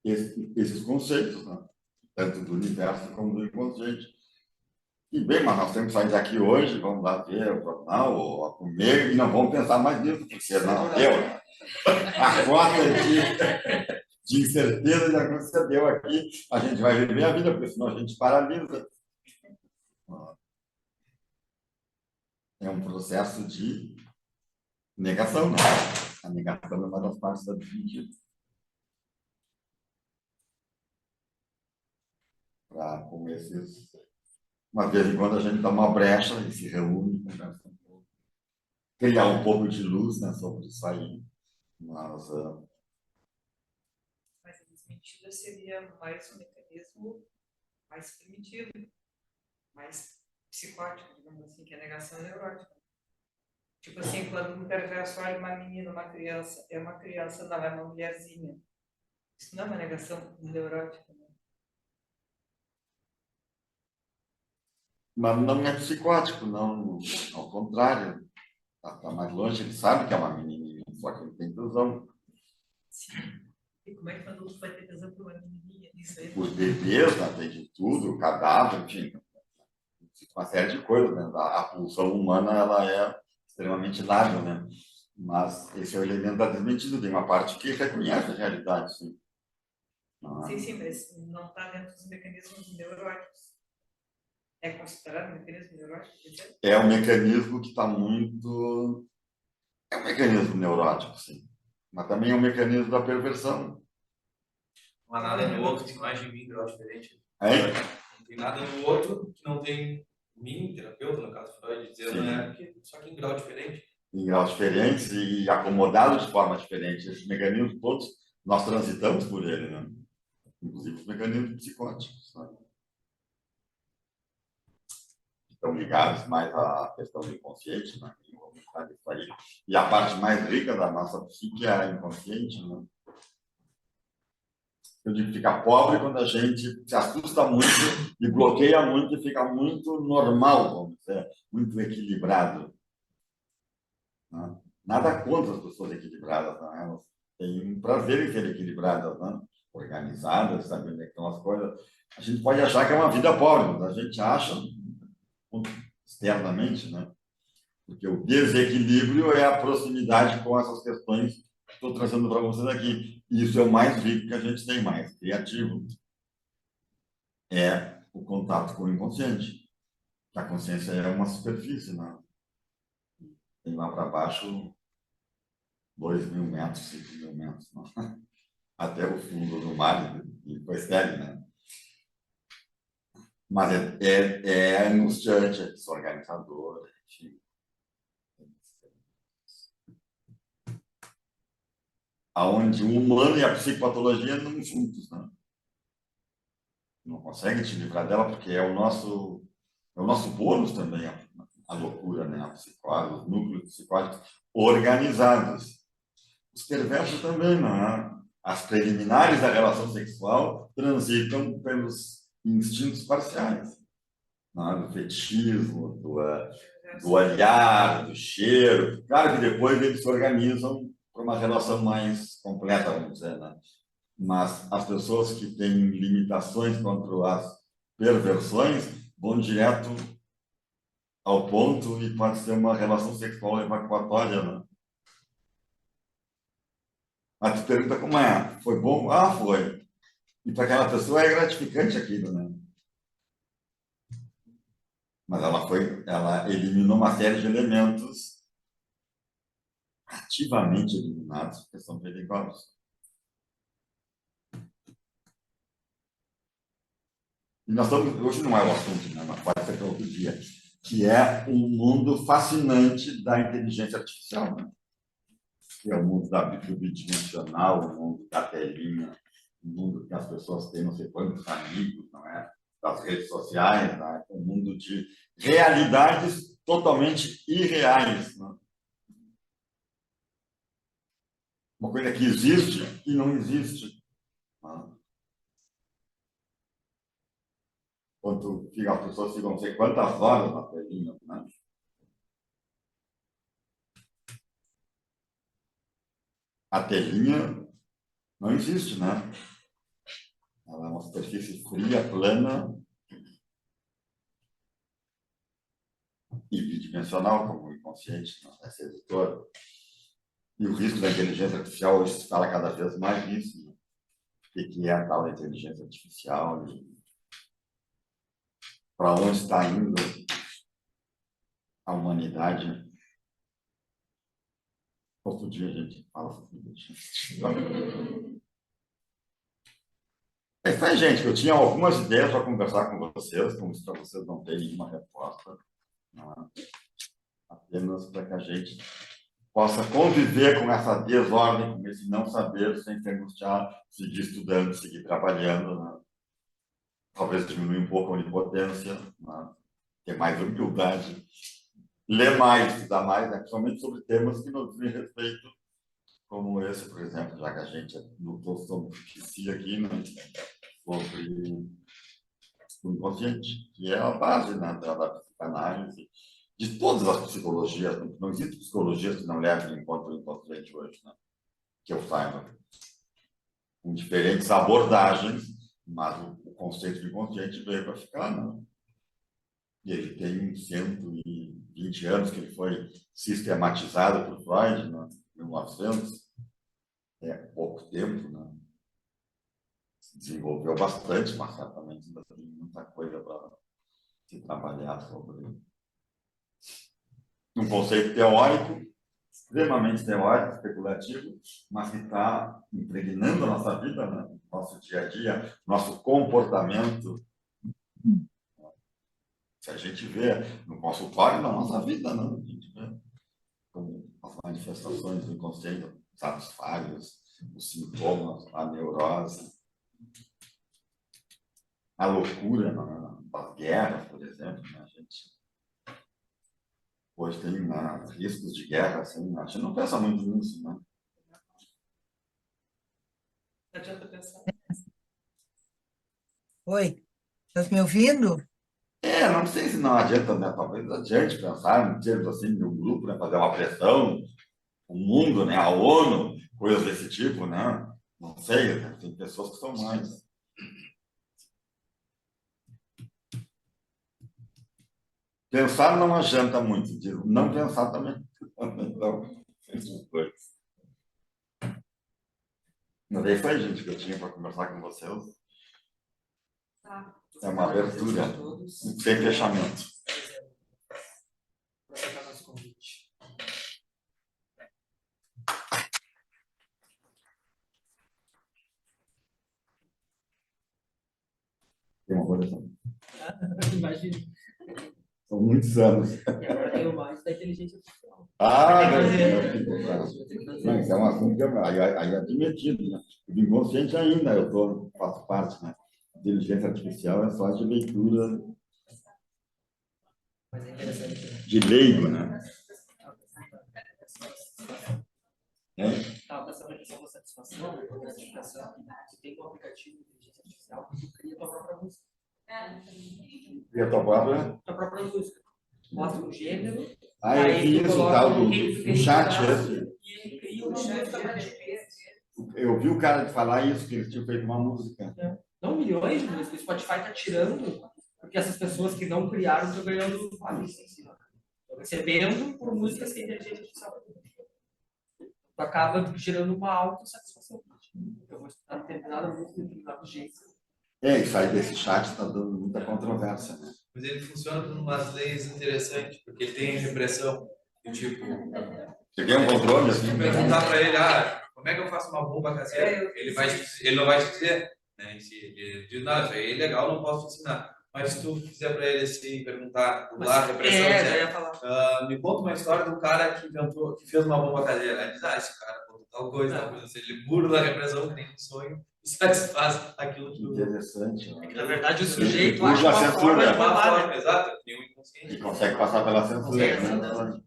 Esses conceitos, né? Tanto do universo como do inconsciente. E bem, mas nós temos que sair daqui hoje, vamos lá ver o jornal, ou a comer, e não vamos pensar mais nisso, porque não deu. A cota de incerteza já concedeu aqui, a gente vai viver a vida, porque senão a gente paralisa. É um processo de negação, né? A negação é uma das partes da definitiva. Para, com esses... Uma vez em quando a gente dá uma brecha e se reúne, conversa um pouco. Criar um pouco de luz, né, sobre isso aí. Mas a desmentida seria mais um mecanismo mais primitivo, mais psicótico, digamos assim, que a negação neurótica. Tipo assim, quando um perverso olha uma menina, uma criança, não, é uma mulherzinha. Isso não é uma negação neurótica, né? mas não é psicótico, não. Ao contrário. Está mais longe, ele sabe que é uma menininha, só que ele tem tesão. Sim. E como é que o adulto vai ter tesão por uma menininha? Isso aí. Os bebês, né, tem de tudo, cadáver, enfim, uma série de coisas, né? A pulsão humana, ela é extremamente lábil, né? Mas esse é o elemento da desmentida, tem uma parte que reconhece a realidade, sim. Sim, mas não está dentro dos mecanismos neuróticos. É considerado um mecanismo neurótico? É um mecanismo que está muito... É um mecanismo neurótico, sim. Mas também é um mecanismo da perversão. Não há nada no outro que não haja em mim grau diferente. Hein? Não tem nada no outro que não tem mim, terapeuta, no caso Freud, dizendo, né? Só que em grau diferente. Em graus diferentes e acomodados de forma diferente. Esses mecanismos todos, nós transitamos por ele, né? Inclusive os mecanismos psicóticos, né? Estão ligados mais à questão do inconsciente, né? E a parte mais rica da nossa psique é a inconsciente, né? Eu digo que fica pobre quando a gente se assusta muito e bloqueia muito e fica muito normal, vamos dizer, muito equilibrado. Né? Nada contra as pessoas equilibradas, né? Elas têm um prazer em ser equilibradas, né? Organizadas, sabendo onde estão as coisas. A gente pode achar que é uma vida pobre, mas a gente acha externamente, né? Porque o desequilíbrio é a proximidade com essas questões que estou trazendo para vocês aqui. E isso é o mais rico que a gente tem, mais criativo. É o contato com o inconsciente. A consciência é uma superfície, né? Tem lá para baixo 2.000 metros, 5.000 metros, né? Até o fundo do mar, e depois segue, né? Mas é angustiante, é desorganizador, enfim. Aonde o humano e a psicopatologia andam juntos, né? Não consegue te livrar dela porque é o nosso bônus também, a loucura, né? A psicose, os núcleos psicóticos organizados. Os perversos também, né? As preliminares da relação sexual transitam pelos instintos parciais, né? Do fetichismo, do olhar, do cheiro. Claro que depois eles se organizam para uma relação mais completa, vamos dizer, né? Mas as pessoas que têm limitações contra as perversões vão direto ao ponto e pode ser uma relação sexual evacuatória, né? Mas tu pergunta como é? Foi bom? Ah, foi. E para aquela pessoa é gratificante aquilo, né? Mas ela eliminou uma série de elementos ativamente eliminados que são perigosos. E nós estamos, hoje não é o assunto, né? Mas pode ser para outro dia, que é um mundo fascinante da inteligência artificial, né? Que é o mundo do bidimensional, o mundo da telinha, o mundo que as pessoas têm não sei quantos amigos, não é? Das redes sociais, né? Um mundo de realidades totalmente irreais, né? uma coisa que existe e não existe. Né? Quando as pessoas ficam não sei quantas horas na telinha, né? A telinha não existe, né? Ela é uma superfície fria, plana e bidimensional, como o inconsciente, né? Esse editor. E o risco da inteligência artificial, hoje se fala cada vez mais nisso. Né? O que é a tal da inteligência artificial? Para onde está indo a humanidade? Outro dia a gente fala sobre isso. É isso aí, gente. Eu tinha algumas ideias para conversar com vocês, como se para vocês não terem nenhuma resposta. Não é? Apenas para que a gente possa conviver com essa desordem, com esse não saber, sem se angustiar, seguir estudando, seguir trabalhando. Né? Talvez diminuir um pouco a onipotência, né? Ter mais humildade, ler mais, estudar mais, né? Principalmente sobre temas que nos dizem respeito, como esse, por exemplo, já que a gente lutou sobre psique aqui, né? Sobre o inconsciente, que é a base, né, da psicanálise, de todas as psicologias. Não existe psicologia que não leve em conta o inconsciente hoje, né? Que eu saiba. Com diferentes abordagens, mas o conceito de inconsciente veio para ficar, né? E ele tem 120 anos que ele foi sistematizado por Freud, né? 1900. É pouco tempo, né? Se desenvolveu bastante, mas certamente ainda tem muita coisa para se trabalhar sobre um conceito teórico, extremamente teórico, especulativo, mas que está impregnando a nossa vida, né? Nosso dia a dia, nosso comportamento. Se a gente vê no consultório, na nossa vida, né? A gente vê como as manifestações do inconsciente, os atos falhos, os sintomas, a neurose, a loucura das guerras, por exemplo. Né? A gente hoje tem riscos de guerra, assim, a gente não pensa muito nisso, né? Não adianta pensar. Oi, estás me ouvindo? Não sei se não adianta, né? Talvez adiante pensar em termos assim de um grupo, né? Fazer uma pressão, o mundo, né? A ONU, coisas desse tipo, né? Não sei, né? Tem pessoas que são mais. Pensar não adianta muito, não pensar também. Então, essas coisas. Mas é isso aí, gente, que eu tinha para conversar com vocês. Tá. É uma abertura, sem fechamento. Para aceitar nosso convite. Tem uma coisa assim. Imagina. São muitos anos. E agora tem o mais da inteligência artificial. Não, isso é um assunto que aí é admitido, né? O inconsciente ainda, faço parte, né? A inteligência artificial é só de leitura Mas é interessante. de leigo, né? Estava passando aqui só uma satisfação, uma gratificação. Você tem um aplicativo de inteligência artificial que tu cria a tua própria música. E a tua própria? Tua própria música. Mostra um gênero. Eu vi isso, tal do chat. E ele cria uma música pra ti. Eu vi o cara falar isso, que eles tinham feito uma música. Não milhões de músicas. O Spotify está tirando, porque essas pessoas que não criaram estão ganhando valores em cima. Estão recebendo por músicas que a inteligência artificial. Tu acaba gerando uma autossatisfação. Eu vou escutar determinada música de determinado jeito. Isso aí desse chat está dando muita controvérsia, né? Mas ele funciona por umas leis interessantes, porque ele tem repressão. E, tipo, Você tem um controle, assim? se perguntar para ele, como é que eu faço uma bomba caseira? Ele não vai te dizer. Né? E se ele diz, não, isso aí é legal, não posso te ensinar. Mas se tu fizer para ele assim, perguntar, lá, repressão, já ia falar. me conta uma história do cara que fez uma bomba caseira. Aí diz, esse cara contou tal coisa, tal coisa. Ele burla a repressão, que nem um sonho, e satisfaz aquilo que Interessante. É que, na verdade, o sujeito Ele acha uma censura, forma de né? falar, né? Exato, tem um inconsciente. E consegue passar pela censura. Consegue, Né?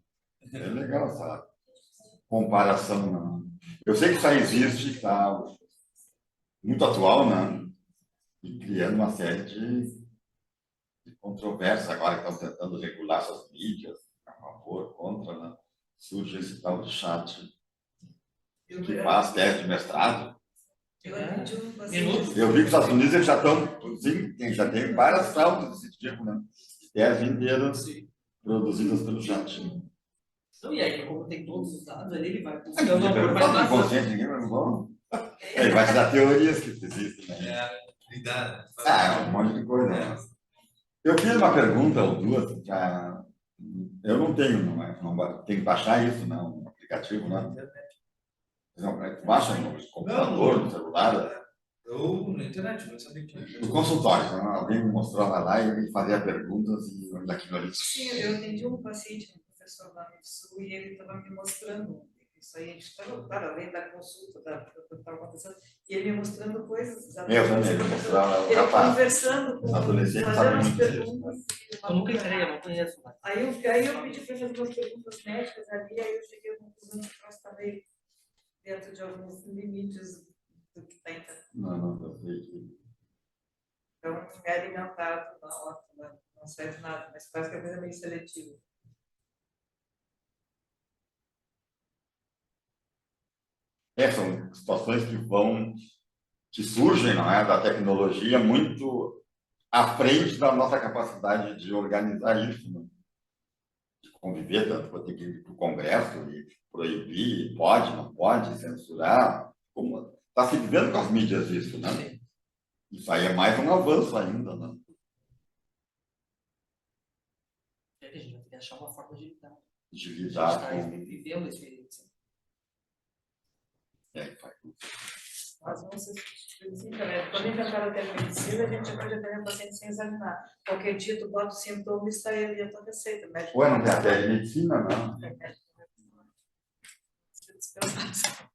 É legal, sabe? comparação, não. Eu sei que isso aí existe, está muito atual, né? E criando uma série de controvérsias agora que estão tentando regular essas mídias, a favor, contra, né? Surge esse tal de chat que faz teste de mestrado. Eu atendi um paciente. Minutos. Eu vi que os Estados Unidos eles já estão, sim, já tem várias fraudes desse tipo, né? Tese inteiras produzidas pelo chat. Então, e aí, como tem todos os dados ali, ele vai Ninguém buscando uma perguntou, informação. inconsciente, ninguém perguntou. Ele vai te dar teorias que existem, né? Cuidado. Um monte de coisa. Né? Eu fiz uma pergunta ou duas, já. Eu não tenho, não tenho que baixar isso, não, um aplicativo, não. Não, baixa no computador, no celular. Ou na internet, não sabia que tinha. No consultório, né? Alguém me mostrou lá e eu fazia perguntas e daquilo ali. Sim, eu atendi um paciente, um professor lá no Sul, e ele estava me mostrando isso aí, a gente estava além da consulta, do que estava acontecendo, e ele me mostrando coisas. Eu também, me mostrava o ele rapaz. Conversando com Adolescente fazendo sabe as muito disso. perguntas. Eu nunca entrei, eu não conheço. Mas... Aí eu pedi para fazer umas perguntas médicas ali, aí eu cheguei à conclusão que eu estava dentro de alguns limites do que está entendendo. Não, eu sei que. Então, não é alimentado, não serve nada, mas parece que a coisa é meio seletiva. São situações que surgem, não é, da tecnologia muito à frente da nossa capacidade de organizar isso, né? De conviver, tanto para ter que ir para o Congresso e proibir, pode, não pode, censurar. Como está se vivendo com as mídias isso, né? Sim. Isso aí é mais um avanço ainda, né? A gente vai ter que achar uma forma de lidar. De A gente lidar está com. vivendo a experiência. Mas vamos assim, também. Quando inventaram a telemedicina, a gente pode atender o paciente sem examinar. Qualquer dia tu bota o sintoma e está ali a tua receita. Médico. Ué, não tem a telemedicina, não? Dispensação.